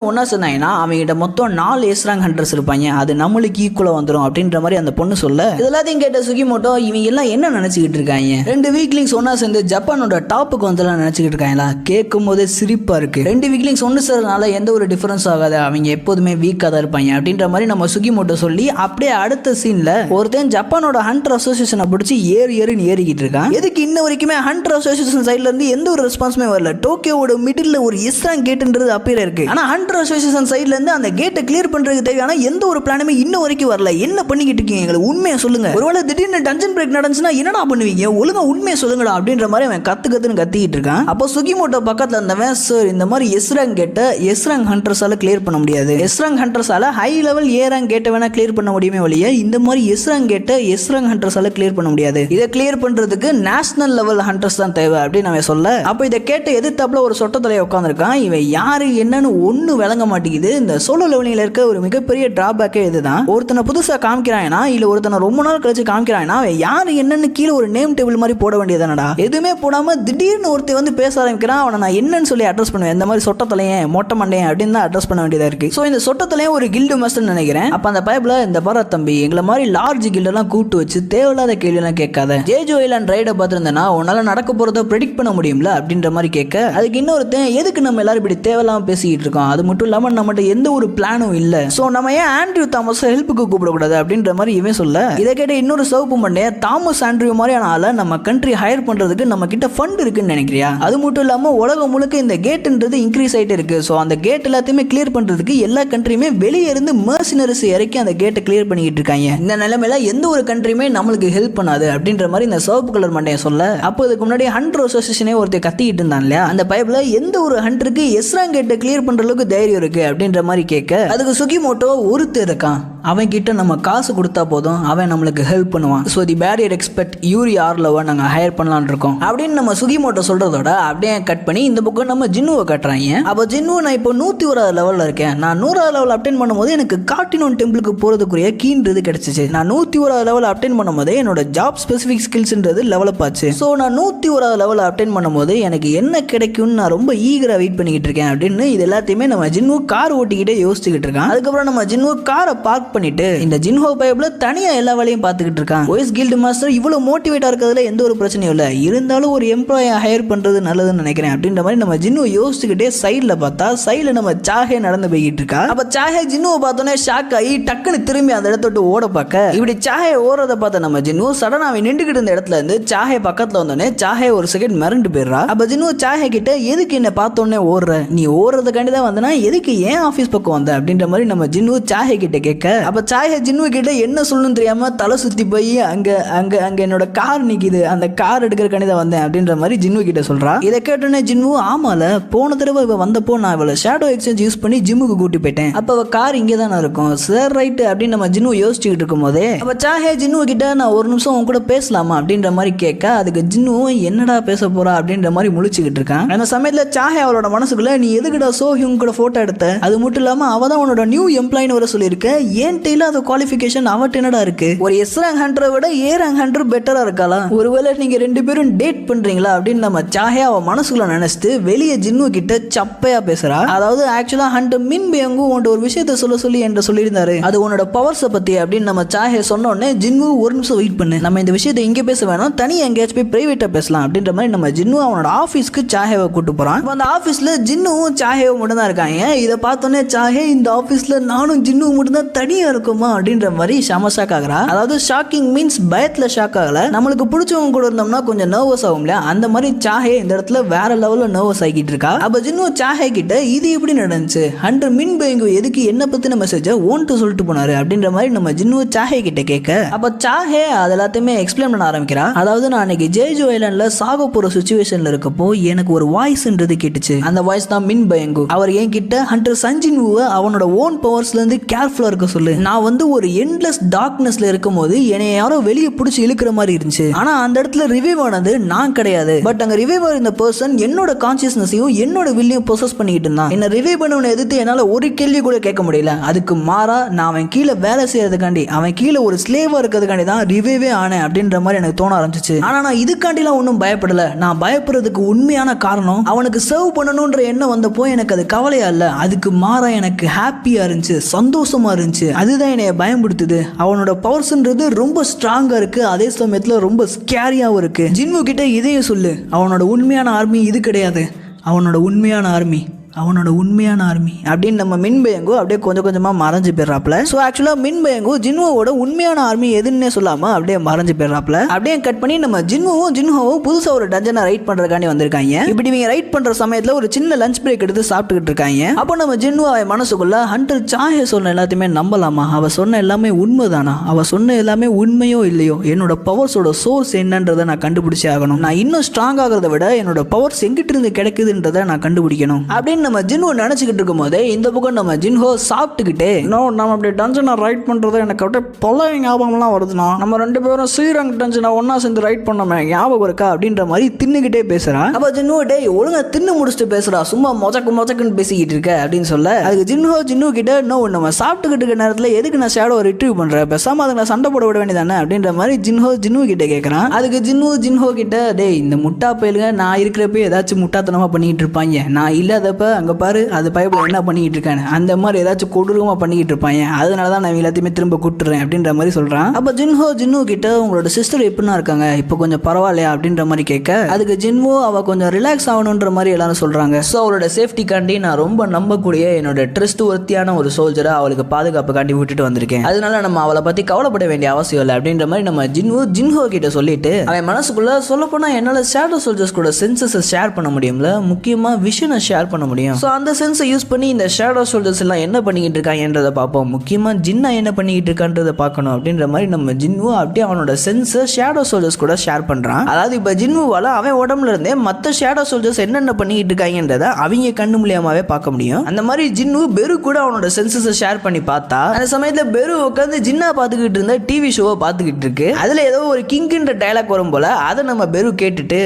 ஒன்னா சொன்னாங்கன்னா அவங்ககிட்ட மொத்தம் 4 எஸ்ராங் ஹண்டர்ஸ் இருப்பாங்க, அது நம்மளுக்கு ஈக்குவலா வந்துடும் அப்படின்ற மாதிரி அந்த பொண்ணு சொல்ல, இதெல்லாத்தையும் கேட்ட சுகிமோட்டோ இவங்க எல்லாம் என்ன நினைச்சுக்கிட்டு இருக்காங்க, 2 வீக்லிங்ஸ் ஒன்னா சேர்ந்து ஜப்பானோட டாப்புக்கு வந்துலாம் நினைச்சுக்கிட்டு இருக்காங்களா? கேட்கும் போதே சிரிப்பா இருக்கு. 2 வீக்லிங்ஸ் ஒன்னு சேர்றதுனால எந்த ஒரு டிஃபரன்ஸ் ஆகாது, அவங்க எப்போதுமே வீக்கா தான் இருப்பாங்க அப்படின்ற மாதிரி நம்ம சுகிமோட்டோ சொல்லி, அப்படியே அடுத்த சீன்ல ஒருத்தன் ஜப்பானோட ஹண்டர் அசோசியேஷனை பிடிச்சி ஏறின்னு ஏறிக்கிட்டு இருக்கான். எதுக்கு இன்ன வரைக்குமே ஹண்டர் அசோசியேஷன் சைட்ல இருந்து எந்த ஒரு ரெஸ்பான்ஸுமே வரல. டோக்கியோட மிடில் ஒரு எஸ்ராங் கேட்ன்றது அப்பீர் இருக்கு, ஆனா ஹண்டர் அசோசியேஷன் சைடுல இருந்து அந்த கேட்டை கிளியர் பண்றதுக்கு தேவையான எந்த ஒரு பிளானுமே இன்ன வரைக்கும் வரல. என்ன பண்ணிக்கிட்டு இருக்கீங்க, எங்களுக்கு உண்மையை சொல்லுங்க. ஒருவேளை திடீர்னு டஞ்சன் பிரேக் நடந்துச்சுன்னா என்னடா பண்ணுவீங்க, ஒழுங்கா உண்மையை சொல்லுங்கடா அப்படின்ற மாதிரி அவன் கத்துன்னு கத்திக்கிட்டு இருக்கான். அப்போ சுகிமோட்டோ பக்கத்துல இருந்தவன், சார் இந்த மாதிரி எஸ்ராங் கேட்ட எஸ்ராங் ஹண்டர்ஸால கிளியர் பண்ண முடியாது, எஸ்ராங் ஹண்டர்ஸால ஹை லெவல் ஏராங் கேட்ட வேணா கிளியர் பண்ண முடியுமே வழிய இந்த மாதிரி எஸ்ராங் கேட்ட எஸ்ராங் ஹண்டர்ஸால கிளியர் பண்ண முடியாது, இதை கிளியர் பண்றதுக்கு நேஷனல் லெவல் ஹண்டர்ஸ் தான் தேவை அப்படின்னு அவன் சொல்ல, அப்போ இதை கேட்ட எதிர்த்தாப்புல ஒரு சொட்ட தலையை உட்காந்துருக்கான். இவன் யாரு என்னன்னு ஒண்ணு விளங்க மாட்டேங்குது. இந்த சோலோ லெவலிங்ல இருக்க ஒரு மிகப்பெரிய டிராபேக்கே இதுதான். ஒருத்தனை புதுசா காமிக்கிறானா இல்ல ஒருத்தனை ரொம்ப நாள் கழிச்சு காமிக்கிறானா, அவன் யாரு என்னன்னு கீழே ஒரு நேம் டேபிள் மாதிரி போட வேண்டியதானடா. எதுவுமே போடாம திடீர்னு ஒருத்தர் வந்து பேச ஆரம்பிக்கிறான், அவனை நான் என்னன்னு சொல்லி அட்ரஸ் பண்ணுவேன், இந்த மாதிரி சொட்டத்தலையன் மொட்டை மண்டையன் அப்படின்னு தான் அட்ரஸ் பண்ண வேண்டியதா இருக்கு. சோ இந்த சொட்டத்தலையன் ஒரு கில்டு மாஸ்டர் நினைக்கிறேன். அப்ப அந்த பைப்ல இந்த பாரா தம்பி, எங்களை மாதிரி லார்ஜ் கில்டெல்லாம் கூட்டு வச்சு தேவையில்லாத கேள்வி எல்லாம் கேட்காத, ஜேஜோ ஐலாண்ட் ரைட பார்த்திருந்தேன்னா உன்னால நடக்க போறத ப்ரெடிக்ட் பண்ண முடியும்ல அப்படின்ற மாதிரி கேட்க, அதுக்கு இன்னொருத்தன் எதுக்கு நம்ம எல்லாரும் இப்படி தேவையில்லாம பேசிக்கிட்டு இருக்கோம், அது மட்டும் இல்லாம நம்மகிட்ட எந்த ஒரு பிளானும் இல்ல, சோ நம்ம ஏன் ஆண்ட்ரியூ தாமஸ் ஹெல்ப்புக்கு கூப்பிடக்கூடாது அப்படின்ற மாதிரி இவன் சொல்ல, இதை கேட்ட இன்னொரு சவுப்பு பண்ணே, தாமஸ் ஆண்ட்ரியூ மாதிரியான ஆளை நம்ம கண்ட்ரி ஹையர் பண்றதுக்கு நம்ம கிட்ட ஃபண்ட் இருக்குன்னு நினைக்கிறியா, அது மட்டும் இல்லாம உலகம் முழுக்க இந்த கேட்ன்றது இன்க்ரீஸ் ஆயிட்டு இருக்கு, சோ அந்த கேட் எல்லாத்தையுமே கிளியர் பண்றதுக்கு எல்லா கண்ட்ரியுமே வெளியே இருந்து மர்சினரிஸ் இறக்கி அந்த கேட்டை கிளியர் பண்ணிட்டு இருக்காங்க, இந்த நிலைமையில எந்த ஒரு கண்ட்ரியுமே நம்மளுக்கு ஹெல்ப் பண்ணாது அப்படின்ற மாதிரி இந்த சவுப்பு கலர் மண்டையை சொல்ல, அப்போ இதுக்கு முன்னாடி ஹண்டர் அசோசியேஷனே ஒருத்தர் கத்திக்கிட்டு இருந்தான் இல்லையா, அந்த பைப்ல எந்த ஒரு ஹண்டருக்கு எஸ்ராங் கேட்டை கிளியர் பண்ற அளவுக்கு தைரியம் இருக்கு அப்படின்ற மாதிரி கேட்க, அதுக்கு சுகிமோட்டோ ஒருத்தர் இருக்கான், அவன் கிட்ட நம்ம காசு கொடுத்தா போதும், அவன் நம்மளுக்கு ஹெல்ப் பண்ணுவான், ஸோ தி பேரியர் எக்ஸ்பெக்ட் யூரி ஆர்லவை நாங்கள் ஹையர் பண்ணலான்னு இருக்கோம் அப்படின்னு நம்ம சுகிமோட்டோ சொல்றதோட அப்படியே கட் பண்ணி இந்த பக்கம் நம்ம ஜின்னுவை கட்டுறாங்க. அப்போ ஜின்னு, நான் இப்போ 101 லெவலில் இருக்கேன், நான் 100 லெவல் அப்டெயின் பண்ணும்போது எனக்கு கார்டினோன் டெம்பிளுக்கு போறதுக்குரிய கீன்றது கிடைச்சிச்சு, நான் 101 லெவல் அப்டெயின் பண்ணும்போது என்னோட ஜாப் ஸ்பெசிஃபிக் ஸ்கில்ஸ்ன்றது லெவலப் ஆச்சு, ஸோ நான் 101 லெவல் அப்டெயின் பண்ணும்போது எனக்கு என்ன கிடைக்கும்னு நான் ரொம்ப ஈகரா வெயிட் பண்ணிக்கிட்டு இருக்கேன் அப்படின்னு இது எல்லாத்தையுமே நம்ம ஜின்னு கார் ஓட்டிக்கிட்டே யோசிச்சுக்கிட்டு இருக்கான். அதுக்கப்புறம் நம்ம ஜின்னு காரை பார்க் பண்ணிட்டு இந்த ஜின்ஹோ பைப்ல தனியா எல்லா வேலையும் பார்த்துக்கிட்டு இருக்கான். ஓஎஸ் கில்டு மாஸ்டர் இவ்வளவு மோட்டிவேட்டா இருக்கிறதுல எந்த ஒரு பிரச்சனையும் இல்ல, இருந்தாலும் ஒரு எம்ப்ளாயை ஹையர் பண்றது நல்லதுன்னு நினைக்கிறேன் அப்படின்ற மாதிரி நம்ம ஜின்னு யோசிச்சுக்கிட்டே சைட்ல பார்த்தா சைட்ல நம்ம சாஹே நடந்து போய்கிட்டு இருக்கா. அப்ப சாஹே ஜின்னுவை பார்த்தோன்னே ஷாக் ஆகி டக்குன்னு திரும்பி அந்த இடத்த விட்டு ஓட பார்க்க, இப்படி சாஹே ஓடுறத பார்த்த நம்ம ஜின்னு சடனா அவன் நின்றுகிட்டு இருந்த இடத்துல இருந்து சாஹே பக்கத்துல வந்தோடனே சாஹே ஒரு செகண்ட் மிரண்டு போயிடுறா. அப்ப ஜின்னு சாஹே கிட்ட, எதுக்கு என்ன பார்த்தோன்னே ஓடுற, நீ ஓடுறதுக்காண்டி தான் வந்தனா, எதுக்கு ஏன் ஆபீஸ் பக்கம் வந்த அப்படின்ற மாதிரி நம்ம ஜின்னு சாஹே கிட்ட கேட்க, அப்ப சாஹே ஜின்னு கிட்ட என்ன சொல்லணும்னு தெரியாம தலை சுத்தி போய் அங்க அங்க அங்க என்னோட கார் நிக்குது, அந்த கார் எடுக்கிறக்காண்டி தான் வந்தேன் அப்படின்ற மாதிரி ஜின்னு கிட்ட சொல்றா. இதை கேட்டோன்னே ஜின்னு, ஆமால போன தடவை இவ வந்தப்போ நான் இவளை ஷேடோ எக்ஸ்சேஞ்ச் யூஸ் பண்ணி ஜிம்முக்கு கூட்டி போயிட்டேன், அப்ப அவ கார் இங்கே தானே இருக்கும், சார் ரைட் அப்படின்னு நம்ம ஜின்னு யோசிச்சுக்கிட்டு இருக்கும் போதே அப்ப சாஹே ஜின்னு கிட்ட, நான் ஒரு நிமிஷம் உன் கூட பேசலாமா அப்படின்ற மாதிரி கேட்க, அதுக்கு ஜின்னு என்னடா பேச போறா அப்படின்ற மாதிரி முழிச்சுக்கிட்டு இருக்கான். அந்த சமயத்துல சாஹே அவளோட மனசுக்குள்ள, நீ எதுக்குடா சோஹியும் கூட போட்டோ எடுத்த, அது மட்டும் இல்லாம அவ தான் உன்னோட நியூ எம்ப்ளாயின்னு வர சொல்லியிருக்க, ஏன் டெய்ல அது குவாலிஃபிகேஷன் அவட்ட என்னடா இருக்கு, ஒரு எஸ் ரேங்க் ஹண்டரை விட ஏ ரேங்க் ஹண்டர் பெட்டரா இருக்காளா, ஒருவேளை நீங்க 2 பேரும் டேட் பண்றீங்களா அப்படின்னு நம்ம சாஹே அவ மனசுக்குள்ள நினைச்சிட்டு வெளியே ஜின்னு கிட்ட சப்பையா பேசுறா. அதாவது ஆக்சுவலா ஹண்டர் மின் பேங்கு உன்கிட்ட ஒரு விஷயத்த சொல்லி என்று சொல்லியிருந்தாரு, அது உன்னோட பவர்ஸை பத்தி அப்படின்னு நம்ம சாஹே சொன்ன உடனே ஜின்னு, ஒரு நிமிஷம் வெயிட் பண்ணு, நம்ம இந்த விஷயத்தை இங்கே பேச வேணாம், தனியா எங்கேயாச்சும் போய் பிரைவேட்டா பேசலாம் அப்படின்ற மாதிரி நம்ம ஜின்னு அவனோட ஆபீஸ்க்கு சாஹேவை கூட்டு போறான். அந்த ஆபீஸ்ல ஜின்னுவும் சாஹேவும் மட்டும் தான் இருக்காங்க. இதை பார்த்தோன்னே சாஹே, இந்த ஆபீஸ்ல நானும் ஜின்னுவும் மட்டும் தான் தனியா இருக்குமா அப்படின்ற மாதிரி செம ஷாக் ஆகுறா. அதாவது ஷாக்கிங் மீன்ஸ் பயத்துல ஷாக் ஆகல, நம்மளுக்கு பிடிச்சவங்க கூட இருந்தோம்னா கொஞ்சம் நர்வஸ் ஆகும் இல்லையா, அந்த மாதிரி சாஹே இந்த இடத்துல வேற லெவல்ல நர்வஸ் ஆகிட்டு இருக்கா. அப்ப ஜின்னு சாஹே கிட்ட, இது எப்படி நடந்துச்சு, ஹண்டர் மின் பேங்கு எதுக்கு என்ன பத்தின மெசேஜை ஓன்ட்டு சொல்லிட்டு போனாரு அப்படின்ற மாதிரி நம்ம ஜின்னு சாஹே கிட்ட கேட்க, அப்ப சாஹே அது எல்லாத்தையுமே எக்ஸ்பிளைன் பண்ண ஆரம்பிக்கிறா. அதாவது நான் அன்னைக்கு ஜேஜோ ஐலாண்ட்ல சாக போற சிச்சுவேஷன்ல இருக்கப்போ எனக்கு ஒரு வாய்ஸ்ன்றது கேட்டுச்சு, அந்த வாய்ஸ் தான் மின் பயங்கு, அவர் என்கிட்ட ஹண்டர் சஞ்சின்வுவை அவனோட ஓன் பவர்ஸ்ல இருந்து கேர்ஃபுல்லா இருக்க சொல்லு சொல்லு. நான் வந்து ஒரு எண்ட்லெஸ் டார்க்னஸ்ல இருக்கும்போது என்னை யாரோ வெளியே பிடிச்சி இழுக்கிற மாதிரி இருந்துச்சு. ஆனா அந்த இடத்துல ரிவைவ் ஆனது நான் கிடையாது. பட் அங்க ரிவைவ் ஆன பர்சன் என்னோட கான்சியஸ்னஸையும் என்னோட வில்லையும் ப்ரொசஸ் பண்ணிட்டு இருந்தான். என்ன ரிவைவ் பண்ணவனை எதிர்த்து என்னால ஒரு கேள்வி கூட கேட்க முடியல. அதுக்கு மாறா நான் அவன் கீழே வேலை செய்யறதுக்காண்டி, அவன் கீழே ஒரு ஸ்லேவா இருக்கிறதுக்காண்டி தான் ரிவைவே ஆனேன் அப்படின்ற மாதிரி எனக்கு தோண ஆரம்பிச்சிச்சு. ஆனா நான் இதுக்காண்டிலாம் ஒன்றும் பயப்படல. நான் பயப்படுறதுக்கு உண்மையான காரணம் அவனுக்கு சர்வ் பண்ணணும்ன்ற எண்ணம் வந்தப்போ எனக்கு அது கவலையா இல்ல. அதுக்கு மாறா எனக்கு ஹாப்பியா இருந்துச்சு, சந்தோஷமா இருந்துச்சு. அதுதான் என்னைய பயன்படுத்துது. அவனோட பவர்ஸ்ன்றது ரொம்ப ஸ்ட்ராங்கா இருக்கு, அதே சமயத்துல ரொம்ப ஸ்கேரியாவும் இருக்கு. ஜின்வு கிட்ட இதையும் சொல்லு, அவனோட உண்மையான ஆர்மி இது கிடையாது, அவனோட உண்மையான ஆர்மி அப்படின்னு நம்ம மின்பயங்கு அப்படியே கொஞ்சம் கொஞ்சமாக மறைஞ்சு போயிடறாப்ல. ஸோ ஆக்சுவலாக மின்பயங்கு ஜின்வோட உண்மையான ஆர்மி எதுன்னே சொல்லாமல் அப்படியே மறைஞ்சு போயிடறாப்ல. அப்படியே கட் பண்ணி நம்ம ஜின்ஹோவும் புதுசாக ஒரு டஞ்சனை ரைட் பண்ணுறதுக்காண்டி வந்திருக்காங்க. இப்படி இவங்க ரைட் பண்ணுற சமயத்தில் ஒரு சின்ன லஞ்ச் பிரேக் எடுத்து சாப்பிட்டுக்கிட்டு இருக்காங்க. அப்போ நம்ம ஜின்ஹோ அவன் மனசுக்குள்ள ஹண்டர் சாஹே சொன்ன எல்லாத்தையுமே நம்பலாமா, அவ சொன்ன எல்லாமே உண்மைதானா, அவ சொன்ன எல்லாமே உண்மையோ இல்லையோ, என்னோட பவர்ஸோட சோர்ஸ் என்னன்றதை நான் கண்டுபிடிச்சே ஆகணும். நான் இன்னும் ஸ்ட்ராங் ஆகிறத விட என்னோட பவர்ஸ் எங்கிட்ட இருந்து கிடைக்குதுன்றதை நான் கண்டுபிடிக்கணும் அப்படின்னு நம்ம ஜின்ஹோ நினைச்சுக்கிட்டு இருக்கும் போதே இந்த பக்கம் நம்ம ஜின்ஹோ சாப்பிட்டுக்கிட்டே நம்ம அப்படி டஞ்சனை ரைட் பண்றது எனக்கு அப்படியே பழைய ஞாபகம்லாம் வருதுன்னா, நம்ம ரெண்டு பேரும் ஸ்ரீரங் டஞ்சனை ஒன்னா சேர்ந்து ரைட் பண்ணோமே ஞாபகம் இருக்கா அப்படின்ற மாதிரி தின்னுக்கிட்டே பேசுறா. அப்ப ஜின்ஹோ டேய் ஒழுங்கா தின்னு முடிச்சுட்டு பேசுறா, சும்மா மொச்சக்குன்னு பேசிக்கிட்டு இருக்க அப்படின்னு சொல்ல, அதுக்கு ஜின்ஹோ கிட்ட நம்ம சாப்பிட்டுக்கிட்டு இருக்க நேரத்தில் எதுக்கு நான் ஷேடோ ரிட்ரீவ் பண்றேன், பேசாம அதுங்களை சண்டை போட விட வேண்டியதானே அப்படின்ற மாதிரி ஜின்ஹோ கிட்ட கேட்கறான். அதுக்கு ஜின்ஹோ கிட்ட டேய் இந்த முட்டா பயிலுங்க நான் இருக்கிறப்ப ஏதாச்சும் முட்டாத்தனமா பண்ணிட்டு இருப்பாங்க, நான் இல்லாதப்ப அங்க பாரு அது பைபிள் என்ன பண்ணிட்டு இருக்கானு அந்த மாதிரி ஏதாச்சும் கொடூரமா பண்ணிட்டு இருப்பாங்க, அதனாலதான் நான் எல்லாத்தையுமே திரும்ப கூட்டுறேன் அப்படின்ற மாதிரி சொல்றான். அப்ப ஜின்ஹோ கிட்ட உங்களோட சிஸ்டர் எப்படின்னா இருக்காங்க, இப்போ கொஞ்சம் பரவாயில்லையா அப்படின்ற மாதிரி கேட்க, அதுக்கு ஜின்ஹோ அவ கொஞ்சம் ரிலாக்ஸ் ஆகணுன்ற மாதிரி எல்லாரும் சொல்றாங்க. ஸோ அவளோட சேஃப்டிக்காண்டி நான் ரொம்ப நம்பக்கூடிய என்னோட ட்ரஸ்ட் ஒர்த்தியான ஒரு சோல்ஜரை அவளுக்கு பாதுகாப்புக்காண்டி விட்டுட்டு வந்திருக்கேன், அதனால நம்ம அவளை பத்தி கவலைப்பட வேண்டிய அவசியம் இல்லை அப்படின்ற மாதிரி நம்ம ஜின்ஹோ கிட்ட சொல்லிட்டு அவன் மனசுக்குள்ள சொல்ல போனா என்னால ஷேடோ சோல்ஜர்ஸ் கூட சென்சஸை ஷேர் பண்ண முடியும்ல, முக்கியமா விஷனை ஷேர் பண்ண முடியும். ஸோ அந்த சென்ஸை யூஸ் பண்ணி இந்த ஷேடோ சோல்ஜர்ஸ் எல்லாம் என்ன பண்ணிக்கிட்டு இருக்காங்கன்றதை பார்ப்போம், முக்கியமா ஜின்னா என்ன பண்ணிக்கிட்டு இருக்கான்றதை பார்க்கணும் அப்படின்ற மாதிரி நம்ம ஜின்வு அப்படியே அவனோட சென்ஸை ஷேடோ சோல்ஜர்ஸ் கூட ஷேர் பண்றான். அதாவது இப்போ ஜின்வுவால அவன் உடம்புல இருந்தே மற்ற ஷேடோ சோல்ஜர்ஸ் என்னென்ன பண்ணிக்கிட்டு இருக்காங்கன்றதை அவங்க கண்ணு மூலியமாவே பார்க்க முடியும். அந்த மாதிரி ஜின்வு பெரு கூட அவனோட சென்சஸை ஷேர் பண்ணி பார்த்தா, அந்த சமயத்துல பெரு உட்காந்து ஜின்னா பார்த்துக்கிட்டு இருந்த டிவி ஷோவை பார்த்துக்கிட்டு இருக்கு. அதுல ஏதோ ஒரு கிங்ன்ற டயலாக் வரும் போல, அதை நம்ம பெரு கேட்டுட்டு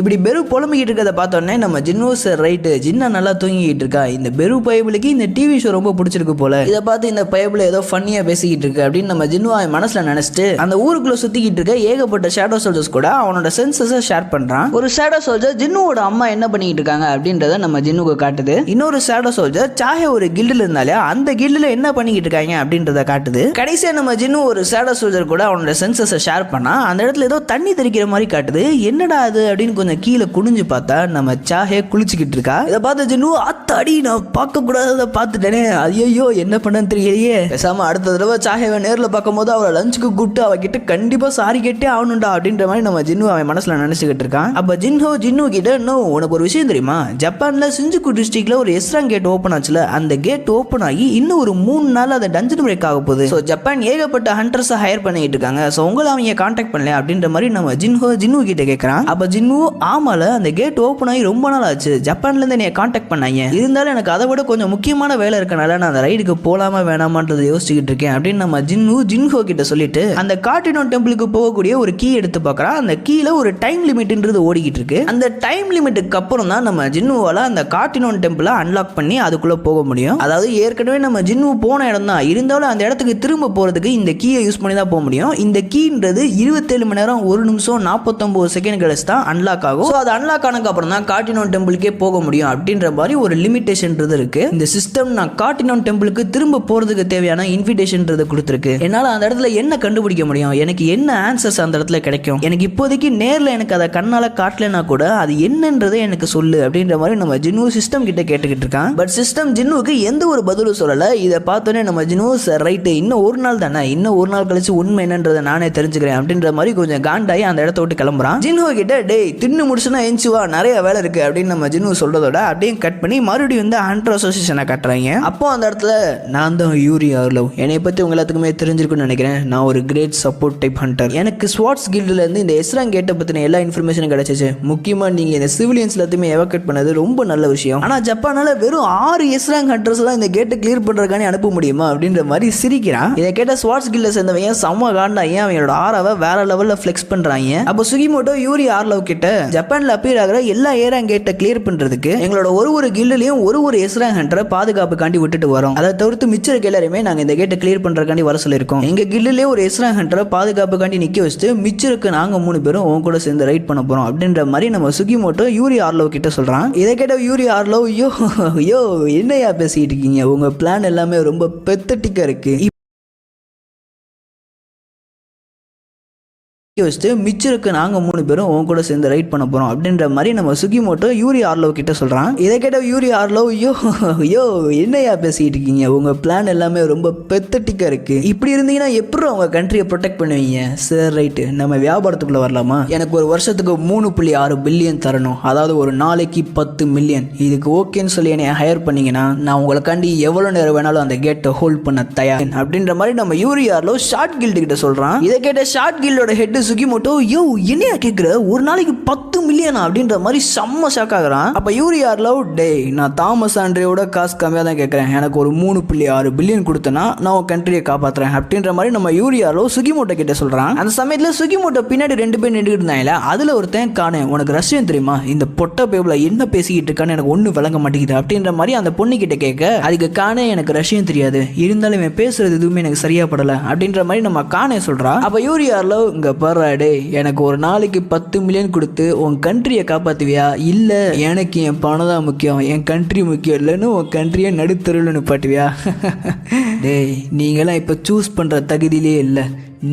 இப்படி பெரு புலம்பிக்கிட்டு இருக்கிறத பார்த்தோன்னே நம்ம ஜின்னு சார் ரைட்டு, ஜின்னா நல்லா தூங்கிக்கிட்டு இருக்கா, இந்த பெரு பைபிளுக்கு இந்த டிவி ஷோ ரொம்ப பிடிச்சிருக்கு போல, இதை பார்த்து இந்த பைபிள் ஏதோ ஃபன்னியா பேசிக்கிட்டு இருக்கு அப்படின்னு நம்ம ஜின்னு அவன் மனசுல நினைச்சிட்டு அந்த ஊருக்குள்ள சுத்திக்கிட்டு இருக்க ஏகப்பட்ட ஷேடோ சோல்ஜர்ஸ் கூட அவனோட சென்சஸை ஷேர் பண்றான். ஒரு ஷேடோ சோல்ஜர் ஜின்னுவோட அம்மா என்ன பண்ணிக்கிட்டு இருக்காங்க அப்படின்றத நம்ம ஜின்னுக்கு காட்டுது. இன்னொரு ஷேடோ சோல்ஜர் சாஹே ஒரு கில்டுல இருந்தாலே அந்த கில்டுல என்ன பண்ணிக்கிட்டு இருக்காங்க அப்படின்றத காட்டுது. கடைசியா நம்ம ஜின்னு ஒரு ஷேடோ சோல்ஜர் கூட அவனோட சென்சஸை ஷேர் பண்ணா அந்த இடத்துல ஏதோ தண்ணி தெளிக்கிற மாதிரி காட்டுது. என்னடா அது அப்படின்னு கொஞ்சம் கீழே குனிஞ்சு பார்த்தா நம்ம சாஹே குளிச்சுக்கிட்டு இருக்கா. இதை பார்த்து ஜின்னு அத்தாடி நான் பார்க்க கூடாத பார்த்துட்டேனே, ஐயோ என்ன பண்ணன்னு தெரியலையே, பேசாம அடுத்த தடவை சாஹேவை நேரில் பார்க்கும் போது அவளை லஞ்சுக்கு கூப்பிட்டு அவகிட்ட கண்டிப்பா சாரி கேட்டே ஆகணும்டா அப்படின்ற மாதிரி நம்ம ஜின்னு அவன் மனசுல நினைச்சுக்கிட்டு இருக்கான். அப்ப ஜின்னு கிட்ட உனக்கு ஒரு விஷயம் தெரியுமா, ஜப்பான்ல சிஞ்சுகு டிஸ்ட்ரிக்ட்ல ஒரு எஸ்ராங் கேட் ஓப்பன் ஆச்சுல, அந்த கேட் ஓப்பன் ஆகி இன்னும் ஒரு 3 நாள் அந்த டஞ்சன் பிரேக் ஆக போகுது. ஸோ ஜப்பான் ஏகப்பட்ட ஹண்டர்ஸை ஹையர் பண்ணிட்டு இருக்காங்க. ஸோ உங்களை அவங்க கான்டாக்ட் பண்ணல அப்படின்ற மாதிரி நம்ம ஜின்னு கிட்ட கேட்கறான். அப்ப ஜின்னு ஆமால அந்த கேட் ஓப்பன் ஆகி ரொம்ப நாள் ஆச்சு, ஜப்பான்ல இருந்து என்னைய கான்டாக்ட் பண்ணாங்க, இருந்தாலும் எனக்கு அதை விட கொஞ்சம் முக்கியமான வேலை இருக்கனால நான் அந்த ரைடுக்கு போலாமா வேணாமான்றதை யோசிச்சுக்கிட்டு இருக்கேன் அப்படின்னு நம்ம ஜின்ஹோ கிட்ட சொல்லிட்டு அந்த கார்டினோன் டெம்பிளுக்கு போகக்கூடிய ஒரு கீ எடுத்து பார்க்கறான். அந்த கீழ ஒரு டைம் லிமிட்ன்றது ஓடிக்கிட்டு இருக்கு. அந்த டைம் லிமிட்டுக்கு அப்புறம் தான் நம்ம ஜின்னுவால அந்த கார்டினோன் டெம்பிளை அன்லாக் பண்ணி அதுக்குள்ள போக முடியும். அதாவது ஏற்கனவே நம்ம ஜின்னு போன இடம் தான், இருந்தாலும் அந்த இடத்துக்கு திரும்ப போறதுக்கு இந்த கீயை யூஸ் பண்ணி தான் போக முடியும். இந்த கீன்றது 27 மணி நேரம் 1 நிமிஷம் 49 செகண்ட் கழிச்சு தான் அன்லாக் ஆகும். அது அன்லாக் ஆனதுக்கு அப்புறம் தான் கார்டினோன் டெம்பிளுக்கே போக முடியும் அப்படின்ற மாதிரி ஒரு லிமிட்டேஷன்றது இருக்கு. இந்த சிஸ்டம் நான் கார்டினோன் டெம்பிளுக்கு திரும்ப போறதுக்கு தேவையான இன்விடேஷன்றது கொடுத்துருக்கு. என்னால அந்த இடத்துல என்ன கண்டுபிடிக்க முடியும், எனக்கு என்ன ஆன்சர்ஸ் அந்த இடத்துல கிடைக்கும், எனக்கு இப்போதைக்கு நேரில் எனக்கு அதை கண்ணால காட்டலனா கூட அது என்னன்றதை எனக்கு சொல்லு அப்படின்ற மாதிரி நம்ம ஜின்னு சிஸ்டம் கிட்ட கேட்டுக்கிட்டு இருக்கான். பட் சிஸ்டம் ஜின்னுக்கு எந்த ஒரு பதிலும் சொல்லல. இதை பார்த்தோன்னே நம்ம ஜின்னு சார் ரைட்டு, இன்னும் ஒரு நாள் தானே, இன்னும் ஒரு நாள் கழிச்சு உண்மை என்னன்றதை நானே தெரிஞ்சுக்கிறேன் அப்படின்ற மாதிரி கொஞ்சம் காண்டாயி அந்த இடத்த விட்டு கிளம்புறான். ஜின்னு கிட்ட டேய் தின்னு முடிச்சுனா எஞ்சி வா, நிறைய வேலை இருக்கு அப்படின்னு நம்ம ஜின்னு சொல்றதோட அப்படியே கட் பண்ணி மறுபடியும் வந்து ஹண்டர் அசோசியேஷனை கட்டுறாங்க. அப்போ அந்த இடத்துல நான் தான் யூரி ஆர்லவ், என்னை பத்தி உங்க எல்லாத்துக்குமே தெரிஞ்சிருக்குன்னு நினைக்கிறேன். நான் ஒரு கிரேட் சப்போர்ட் டைப் ஹண்டர். எனக்கு ஸ்வாட்ஸ் கில்டுல இருந்து இந்த எஸ்ராங் கேட்டை பத்தின எல்லா இன்ஃபர்மேஷனும் கிடைச்சிச்சு. முக்கியமா நீங்க இந்த சிவிலியன்ஸ் எல்லாத்தையுமே எவாக்குவேட் பண்ணது ரொம்ப நல்ல விஷயம். ஆனா ஜப்பானால வெறும் 6 எஸ்ராங் ஹண்டர்ஸ் தான் இந்த கேட்டை கிளியர் பண்றதுக்கான அனுப்ப முடியுமா அப்படின்ற மாதிரி சிரிக்கிறான். இதை கேட்ட ஸ்வாட்ஸ் கில்ட சேர்ந்தவங்க செம்ம காண்டா ஏன் அவங்களோட ஆராவை வேற லெவல்ல ஃபிளெக்ஸ் பண்றாங்க. அப்போ சுகிமோட்டோ யூரி ஆர்லவ் கிட்ட ஜப்பான்ல அப்பீர் ஆகிற எல்லா ஏராங் கேட்டை கிளியர் பண்றதுக்கு எங்களோட ஒரு கில்டுலயும் ஒரு எஸ்ராங் ஹண்டரை பாதுகாப்புக்காண்டி விட்டுட்டு வரோம். அதை தவிர்த்து மிச்ச எல்லாருமே நாங்க இந்த கேட்டை கிளியர் பண்றதுக்காண்டி வர சொல்லிருக்கோம். எங்க கில்டுலயே ஒரு எஸ்ராங் ஹண்டரை பாதுகாப்புக்காண்டி நிக்க வச்சுட்டு மிச்சருக்கு நாங்க 3 பேரும் உன் கூட சேர்ந்து ரைட் பண்ண போறோம் அப்படின்ற மாதிரி நம்ம சுகிமோட்டோ யூரி ஆர்லவ் கிட்ட சொல்றான். இதை கேட்ட யூரி ஆர்லவ் யோ என்னையா பேசிட்டு இருக்கீங்க, உங்க பிளான் எல்லாமே ரொம்ப பெத்தட்டிக்கா இருக்கு. வச்சுட்டு மிச்சருக்கு நாங்க 3 பேரும் உன் கூட சேர்ந்து ரைட் பண்ண போறோம் அப்படின்ற மாதிரி நம்ம சுகிமோட்டோ யூரி ஆர்லவ் கிட்ட சொல்றான். இதை கேட்ட யூரி ஆர்லவ் யோ என்னையா பேசிட்டு இருக்கீங்க, உங்க பிளான் எல்லாமே ரொம்ப பெத்தட்டிக்கா இருக்கு. இப்படி இருந்தீங்கன்னா எப்படி உங்க கண்ட்ரியை ப்ரொடெக்ட் பண்ணுவீங்க? சரி ரைட்டு, நம்ம வியாபாரத்துக்குள்ள வரலாமா? எனக்கு ஒரு வருஷத்துக்கு 3.6 பில்லியன் தரணும், அதாவது ஒரு நாளைக்கு 10 மில்லியன். இதுக்கு ஓகேன்னு சொல்லி என்னை ஹையர் பண்ணீங்கன்னா நான் உங்களுக்காண்டி எவ்வளவு நேரம் வேணாலும் அந்த கேட்டை ஹோல்ட் பண்ண தயார் அப்படின்ற மாதிரி நம்ம யூரி ஆர்லவ் ஷார்ட் கில்டு கிட்ட சொல்றான். இதை கேட்ட ஷார்ட் கில்டோட ஹெட் சுகிமோட்டோ என்னையா கேக்குற, ஒரு நாளைக்கு 10 மில்லியன் அப்படின்ற மாதிரி செம்ம ஷாக் ஆகுறான். அப்ப யூரி ஆர்லவ், டேய் நான் தாமஸ் ஆண்ட்ரேயோட காசு கம்மியா தான் கேட்கறேன், எனக்கு ஒரு 3.6 பில்லியன் கொடுத்தனா நான் உன் கண்ட்ரியை காப்பாத்துறேன் அப்படின்ற மாதிரி நம்ம யூரி ஆர்லவ் சுகிமோட்டோ கிட்ட சொல்றான். அந்த சமயத்துல சுகிமோட்டோ பின்னாடி 2 பேர் நின்றுட்டு இருந்தாங்கல்ல, அதுல ஒருத்தன் காணே, உனக்கு ரஷ்யன் தெரியுமா, இந்த பொட்ட பேப்ல என்ன பேசிக்கிட்டு இருக்கான்னு எனக்கு ஒண்ணு விளங்க மாட்டேங்குது அப்படின்ற மாதிரி அந்த பொண்ணு கிட்ட கேட்க, அதுக்கு காணே எனக்கு ரஷ்யன் தெரியாது, இருந்தாலும் இவன் பேசுறது எதுவுமே எனக்கு சரியா படல அப்படின்ற மாதிரி நம்ம காணே சொல்றா. அப்ப யூரி ஆர்லவ், இங்க பாரு எனக்கு ஒரு நாளைக்கு 10 மில்லியன் கொடுத்து உன் கண்ட்ரியை காப்பாத்துவியா, இல்ல எனக்கு என் பணம் தான் முக்கியம், என் கண்ட்ரி முக்கியம் இல்லைன்னு உன் கண்ட்ரியை நடுத்தருன்னு பாட்டுவியா? டேய் நீங்களாம் இப்ப சூஸ் பண்ற தகுதியிலே இல்லை,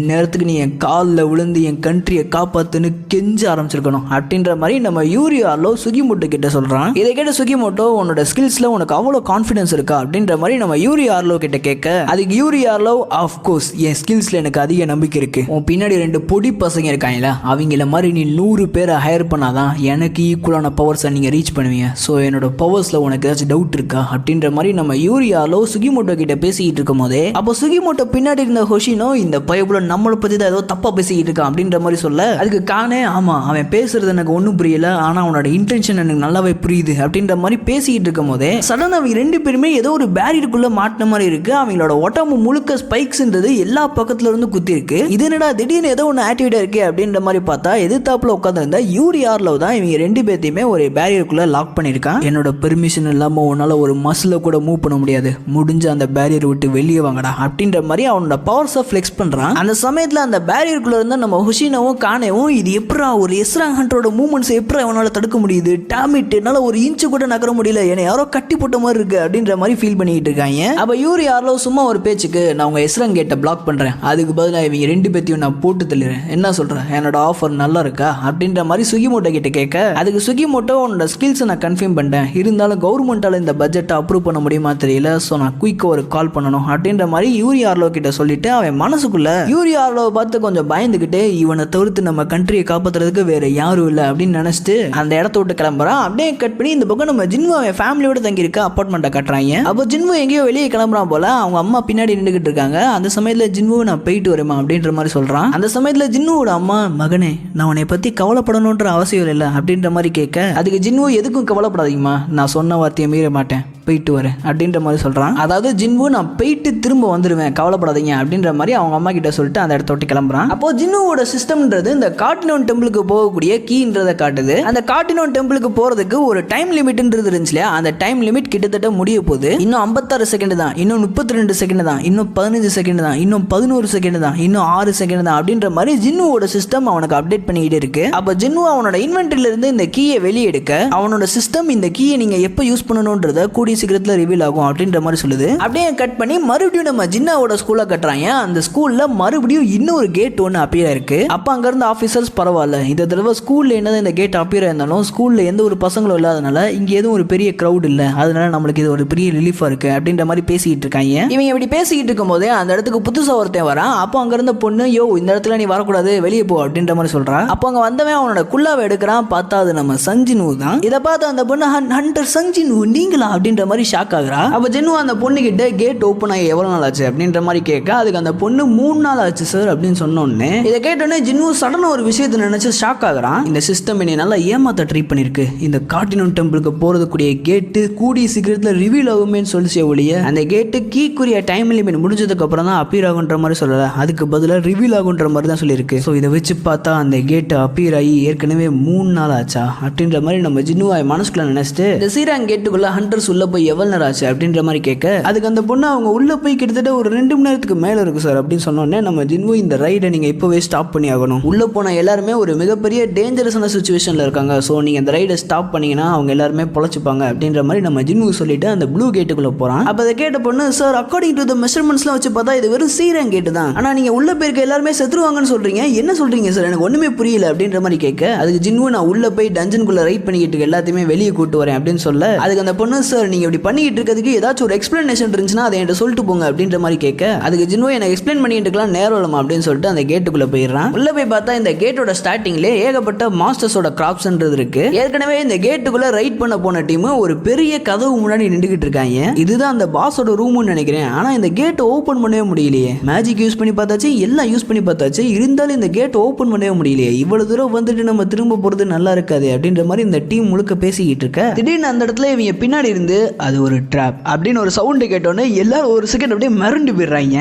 நேரத்துக்கு நீ என் காலில் விழுந்து என் கண்ட்ரியை காப்பாத்துன்னு கெஞ்ச ஆரம்பிச்சிருக்கணும் அப்படின்ற மாதிரி நம்ம யூரி ஆர்லவ் சுகிமோட்டோ கிட்ட சொல்றான். இதை கேட்ட சுகிமோட்டோ, உன்னோட ஸ்கில்ஸ்ல உனக்கு அவ்வளோ கான்ஃபிடன்ஸ் இருக்கா அப்படின்ற மாதிரி நம்ம யூரி ஆர்லவ் கிட்ட கேட்க, அதுக்கு யூரி ஆர்லவ், ஆஃப் கோர்ஸ் என் ஸ்கில்ஸ்ல எனக்கு அதிக நம்பிக்கை இருக்கு, உன் பின்னாடி 2 பொடி பசங்க இருக்காங்களா, அவங்கள மாதிரி நீ 100 பேரை ஹையர் பண்ணாதான் எனக்கு ஈக்குவலான பவர்ஸை நீங்க ரீச் பண்ணுவீங்க, ஸோ என்னோட பவர்ஸ்ல உனக்கு ஏதாச்சும் டவுட் இருக்கா அப்படின்ற மாதிரி நம்ம யூரி ஆர்லவ் சுகிமோட்டோ கிட்ட பேசிக்கிட்டு இருக்கும் போதே, அப்போ சுகிமோட்டோ பின்னாடி இருந்த ஹொஷினோ, இந்த பயபுல நம்மளை பத்தி தான் ஏதோ தப்பா பேசிக்கிட்டு இருக்கான் அப்படின்ற மாதிரி சொல்ல, அதுக்கு காணே, ஆமா அவன் பேசுறது எனக்கு ஒன்றும் புரியல, ஆனா அவனோட இன்டென்ஷன் எனக்கு நல்லாவே புரியுது அப்படின்ற மாதிரி பேசிக்கிட்டு இருக்கும் போதே சடனா அவங்க 2 பேருமே ஏதோ ஒரு பேரியருக்குள்ள மாட்டின மாதிரி இருக்கு. அவங்களோட உடம்பு முழுக்க ஸ்பைக்ஸ்ன்றது எல்லா பக்கத்துல இருந்து குத்தி இருக்கு. இது என்னடா திடீர்னு ஏதோ ஒன்று ஆக்டிவேட்டா இருக்கு அப்படின்ற மாதிரி பார்த்தா எதிர்த்தாப்புல உட்காந்துருந்தா யூரி ஆர்லவ் தான் இவங்க 2 பேர்த்தையுமே ஒரு பேரியருக்குள்ள லாக் பண்ணிருக்கான். என்னோட பெர்மிஷன் இல்லாம உன்னால ஒரு மசில கூட மூவ் பண்ண முடியாது, முடிஞ்ச அந்த பேரியர் விட்டு வெளியே வாங்கடா அப்படின்ற மாதிரி அவனோட பவர்ஸை ஃபிளெக்ஸ் பண்றான். அந்த சமயத்தில் அந்த பேரியருக்குள்ள இருந்தால் நம்ம ஹுஷினாவும் காணேவும், இது எப்படா ஒரு எஸ்ராங் ஹண்டரோட மூவ்மெண்ட்ஸ் எப்படி அவனால் தடுக்க முடியுது, டாமிட் என்னால் ஒரு இன்ச்சு கூட நகர முடியல, என்னை யாரோ கட்டி போட்ட மாதிரி இருக்கு அப்படின்ற மாதிரி ஃபீல் பண்ணிட்டு இருக்காங்க. அப்போ யூரி ஆர்லவ் சும்மா ஒரு பேச்சுக்கு, நான் உங்க எஸ்ராங் கேட்டை பிளாக் பண்றேன், அதுக்கு பதிலாக இவங்க 2 பேத்தையும் நான் போட்டு தள்ளிடுறேன், என்ன சொல்றேன், என்னோட ஆஃபர் நல்லா இருக்கா அப்படின்ற மாதிரி சுகிமோட்டோ கிட்ட கேட்க, அதுக்கு சுகிமோட்டோ, உன்னோட ஸ்கில்ஸை நான் கன்ஃபார்ம் பண்ணிட்டேன், இருந்தாலும் கவர்மெண்டால இந்த பட்ஜெட்டை அப்ரூவ் பண்ண முடியுமா தெரியல, ஸோ நான் குயிக்காக ஒரு கால் பண்ணணும் அப்படின்ற மாதிரி யூரி ஆர்லவ் கிட்ட சொல்லிட்டு அவன் மனசுக்குள்ள யூரி ஆர்லவ் பார்த்து கொஞ்சம் பயந்துகிட்டு, இவனை தவிர்த்து நம்ம கண்ட்ரியை காப்பாத்துறதுக்கு வேற யாரும் இல்லை அப்படின்னு நினைச்சிட்டு அந்த இடத்த விட்டு கிளம்புறான். அப்படியே கட் பண்ணி இந்த பக்கம் நம்ம ஜின்வு அவன் ஃபேமிலியோட தங்கி இருக்க அப்பார்ட்மெண்ட்டை கட்டுறாங்க. அப்போ ஜின்வு எங்கேயோ வெளியே கிளம்புறான் போல, அவங்க அம்மா பின்னாடி நின்றுகிட்டு இருக்காங்க. அந்த சமயத்துல ஜின்வு, நான் போயிட்டு வரேமா அப்படின்ற மாதிரி சொல்றான். அந்த சமயத்துல ஜின்னுவோட அம்மா, மகனே நான் உன்னை பத்தி கவலைப்படணுன்ற அவசியம் இல்லை அப்படின்ற மாதிரி கேட்க, அதுக்கு ஜின்வு, எதுக்கும் கவலைப்படாதீங்கம்மா, நான் சொன்ன வார்த்தையை மீற மாட்டேன், போயிட்டு வரேன் அப்படின்ற மாதிரி சொல்றான். அதாவது ஜின்வு, நான் போயிட்டு திரும்ப வந்துடுவேன், கவலைப்படாதீங்க அப்படின்ற மாதிரி அவங்க அம்மா கிட்ட சொல்லிட்டு அந்த இடத்த விட்டு கிளம்புறான். அப்போ ஜின்னுவோட சிஸ்டம்ன்றது இந்த காட்டினோன் டெம்பிளுக்கு போகக்கூடிய கீன்றதை காட்டுது. அந்த காட்டினோன் டெம்பிளுக்கு போறதுக்கு ஒரு டைம் லிமிட்ன்றது இருந்துச்சு இல்லையா, அந்த டைம் லிமிட் கிட்டத்தட்ட முடிய போகுது. இன்னும் 56 செகண்ட் தான், இன்னும் 32 செகண்ட் தான், இன்னும் 15 செகண்ட் தான், இன்னும் 11 செகண்ட் தான், இன்னும் 6 செகண்ட் தான் அப்படின்ற மாதிரி ஜின்னுவோட சிஸ்டம் அவனுக்கு அப்டேட் பண்ணிக்கிட்டே இருக்கு. அப்போ ஜின்னு அவனோட இன்வென்டரியில இருந்து இந்த கீயை வெளியே எடுக்க, அவனோட சிஸ்டம் இந்த கீயை நீங்க எப்ப யூஸ் பண்ணணும்ன்றத கூடிய சீக்கிரத்துல ரிவீல் ஆகும் அப்படின்ற மாதிரி சொல்லுது. அப்படியே கட் பண்ணி மறுபடியும் நம்ம ஜின்னாவோட ஸ்கூலை கட்டுறாங்க. அந்த ஸ்கூல்ல மறுபடியும் இன்னொரு கேட் ஒன்று அப்பியர் ஆயிருக்கு. அப்போ அங்கேருந்து ஆஃபீஸர்ஸ் பரவாயில்ல, இந்த தடவை ஸ்கூலில் என்னதான் இந்த கேட் அப்பியர் ஆயிருந்தாலும் ஸ்கூலில் எந்த ஒரு பசங்களும் இல்லாதனால இங்கே எதுவும் ஒரு பெரிய க்ரௌட் இல்லை, அதனால நம்மளுக்கு இது ஒரு பெரிய ரிலீஃபாக இருக்கு அப்படின்ற மாதிரி பேசிக்கிட்டு இருக்காங்க. இவங்க இப்படி பேசிக்கிட்டு இருக்கும் போதே அந்த இடத்துக்கு புதுசாக ஒருத்தன் வரான். அப்போ அங்கே இருந்த பொண்ணு, யோ இந்த இடத்துல நீ வரக்கூடாது, வெளியே போ அப்படின்ற மாதிரி சொல்கிறான். அப்போ அங்கே வந்தவன் அவனோட குல்லாவை எடுக்கிறான். பார்த்தா அது நம்ம சஞ்சினு தான். இதை பார்த்து அந்த பொண்ணு, ஹண்டர் சஞ்சினு நீங்களா அப்படின்ற மாதிரி ஷாக் ஆகுறா. அப்போ ஜின்னு அந்த பொண்ணு கிட்ட கேட் ஓப்பன் ஆகி எவ்வளோ நாள் ஆச்சு அப்படின்ற மாதிரி கேட்க, அதுக்கு அந்த பொண்ணு 3 நாள் ஆச்சு சார் அப்படின்னு சொன்னோன்னே இதை கேட்டோன்னே ஜின்னு சடனாக ஒரு விஷயத்தை நினைச்சு ஷாக் ஆகுறான். இந்த சிஸ்டம் என்னை நல்லா ஏமாத்த ட்ரை பண்ணிருக்கு. இந்த கார்டினன் டெம்பிளுக்கு போறதுக்குரிய கேட்டு கூடிய சீக்கிரத்தில் ரிவீல் ஆகுமேன்னு சொல்லிச்சே ஒழிய அந்த கேட்டு கீக்குரிய டைம் லிமிட் முடிஞ்சதுக்கு அப்புறம் தான் அப்பீர் ஆகுன்ற மாதிரி சொல்லல, அதுக்கு பதிலாக ரிவீல் ஆகுன்ற மாதிரி தான் சொல்லியிருக்கு. ஸோ இதை வச்சு பார்த்தா அந்த கேட்டு அப்பீர் ஆகி ஏற்கனவே 3 நாள் ஆச்சா அப்படின்ற மாதிரி நம்ம ஜின்னுவாய் மனசுக்குள்ள நினைச்சிட்டு இந்த சீராங் கேட்டுக்குள்ள ஹண்டர்ஸ் உள்ள போய் எவ்வளவு நேரம் ஆச்சு அப்படின்ற மாதிரி கேட்க, அதுக்கு அந்த பொண்ணு அவங்க உள்ள போய் கிட்டத்தட்ட ஒரு 2 மணி நேரத்துக்கு மேல இருக்கு சார் அப்படின்னு சொன்னோடனே நம்ம ஜின்வு, இந்த ரைடை நீங்க இப்பவே ஸ்டாப் பண்ணி ஆகணும். உள்ள போன எல்லாருமே ஒரு மிகப்பெரிய டேஞ்சரஸான சுச்சுவேஷன்ல இருக்காங்க. ஸோ நீங்க இந்த ரைடை ஸ்டாப் பண்ணீங்கன்னா அவங்க எல்லாருமே பொழைச்சுப்பாங்க அப்படின்ற மாதிரி நம்ம ஜின்வு சொல்லிட்டு அந்த ப்ளூ கேட்டுக்குள்ள போறான். அப்ப அதை கேட்ட பொண்ணு, சார் அக்கார்டிங் டு த மெஷர்மெண்ட்ஸ்லாம் வச்சு பார்த்தா இது வெறும் சீராங் கேட்டு தான், ஆனா நீங்க உள்ள போயிருக்க எல்லாருமே செத்துருவாங்கன்னு சொல்றீங்க, என்ன சொல்றீங்க சார், எனக்கு ஒண்ணுமே புரியல அப்படின்ற மாதிரி கேட்க, அதுக்கு ஜின்வு, நான் உள்ள போய் டஞ்சனுக்குள்ள ரைட் பண்ணிக்கிட்டு எல்லாத்தையுமே வெளியே கூட்டு வரேன் அப்படின்னு சொல்ல, அதுக்கு அந்த பொண்ணு, சார் நீங்க இப்படி பண்ணிக்கிட்டு இருக்கிறதுக்கு ஏதாச்சும் ஒரு எக்ஸ்பிளனேஷன் இருந்துச்சுன்னா அதை என்கிட்ட சொல்லிட்டு போங்க அப்படின்ற மாதிரி கேட்க, அதுக்கு ஜின்வு, எனக்கு எக்ஸ்பிளைன் பண்ணிட்டு இருக்கலாம் நேரம் இல்லமா அப்படின்னு சொல்லிட்டு அந்த கேட்டுக்குள்ள போயிடுறான். உள்ள போய் பார்த்தா இந்த கேட்டோட ஸ்டார்டிங்ல ஏகப்பட்ட மாஸ்டர்ஸோட கிராப்ஸ்ன்றது இருக்கு. ஏற்கனவே இந்த கேட்டுக்குள்ள ரைட் பண்ண போன டீம் ஒரு பெரிய கதவு முன்னாடி நின்றுகிட்டு இருக்காங்க. இதுதான் அந்த பாஸோட ரூம்னு நினைக்கிறேன். ஆனா இந்த கேட் ஓபன் பண்ணவே முடியலையே. மேஜிக் யூஸ் பண்ணி பார்த்தாச்சு, எல்லாம் யூஸ் பண்ணி பார்த்தாச்சு, இருந்தாலும் இந்த கேட் ஓபன் பண்ணவே முடியலையே. இவ்வளவு தூரம் வந்துட்டு நம்ம திரும்ப போறது நல்லா இருக்காது அப்படின்ற மாதிரி இந்த டீம் முழுக்க பேசிக்கிட்டு இருக்க, திடீர்னு அந்த இடத்துல இவங்க பின்னாடி இருந்து அது ஒரு ட்ராப் அப்படின்னு ஒரு சவுண்ட் கேட்டோன்னே எல்லாரும் ஒரு செகண்ட் அப்படியே மறந்து போயிடுறாங்க.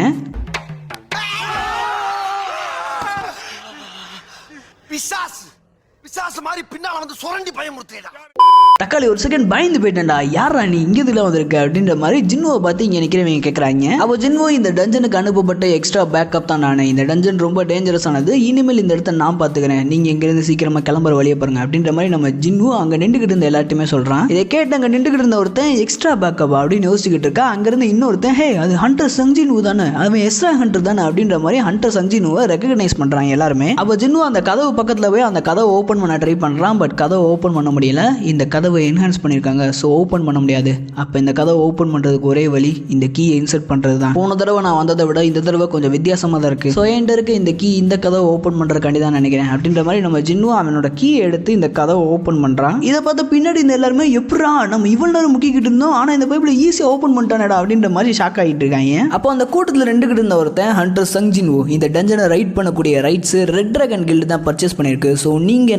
பிசாசு மாதிரி பின்னால வந்து சுரண்டி பயமுறுத்துறா. தக்காளி ஒரு செகண்ட் பயந்து போயிட்டேன்டா, யாரா நீ இங்க இதுல வந்திருக்க அப்படின்ற மாதிரி ஜின்னுவை பார்த்து இங்க நிக்கிறவங்க கேட்கறாங்க. அப்போ ஜின்வோ, இந்த டஞ்சனுக்கு அனுப்பப்பட்ட எக்ஸ்ட்ரா பேக்கப் தான் நானே, இந்த டஞ்சன் ரொம்ப டேஞ்சரஸ் ஆனது, இனிமேல் இந்த இடத்த நான் பாத்துக்கிறேன், நீங்க இங்க இருந்து சீக்கிரமா கிளம்புற வழியை பாருங்க அப்படின்ற மாதிரி நம்ம ஜின்வோ அங்க நின்றுகிட்டு இருந்த எல்லாத்தையுமே சொல்றான். இதை கேட்டு அங்க நின்றுகிட்டு இருந்த ஒருத்தன் எக்ஸ்ட்ரா பேக்கப் அப்படின்னு யோசிச்சுக்கிட்டு இருக்கா. அங்க இருந்து இன்னொருத்தன், ஹே அது ஹண்டர் சங்ஜினு தானே, அவன் எஸ்ரா ஹண்டர் தானே அப்படின்ற மாதிரி ஹண்டர் சங்ஜினுவை ரெகக்னைஸ் பண்றாங்க எல்லாருமே. அப்போ ஜின்வோ அந்த கதவு பக்கத்துல போய் அந்த கதவை ஓபன் பண்ண ட்ரை பண்றான். பட் கதவை ஓபன் பண்ண முடியல. இந்த கதவை என்ஹான்ஸ் பண்ணிருக்காங்க, ஸோ ஓப்பன் பண்ண முடியாது. அப்போ இந்த கதவை ஓப்பன் பண்றதுக்கு ஒரே வழி இந்த கீயை இன்சர்ட் பண்றது தான். போன தடவை நான் வந்ததை விட இந்த தடவை கொஞ்சம் வித்தியாசமா தான் இருக்கு. ஸோ என்கிட்ட இருக்க இந்த கீ இந்த கதவை ஓப்பன் பண்றதுக்காண்டி தான் நினைக்கிறேன் அப்படின்ற மாதிரி நம்ம ஜின்னுவா அவனோட கீயை எடுத்து இந்த கதவை ஓப்பன் பண்றான். இதை பார்த்து பின்னாடி இந்த எல்லாருமே, எப்படா நம்ம இவ்வளவு நேரம் முக்கிக்கிட்டு இருந்தோம், ஆனா இந்த பைபிள் ஈஸியா ஓப்பன் பண்ணிட்டானடா அப்படின்ற மாதிரி ஷாக் ஆகிட்டு இருக்காங்க. அப்போ அந்த கூட்டத்தில் ரெண்டுகிட்டு இருந்த ஒருத்தன், ஹண்டர் சங்ஜின்வோ இந்த டஞ்சனை ரைட் பண்ணக்கூடிய ரைட்ஸ் ரெட் டிராகன் கில்டு தான் பர்ச்சேஸ் பண்ணிருக்கு. ஸோ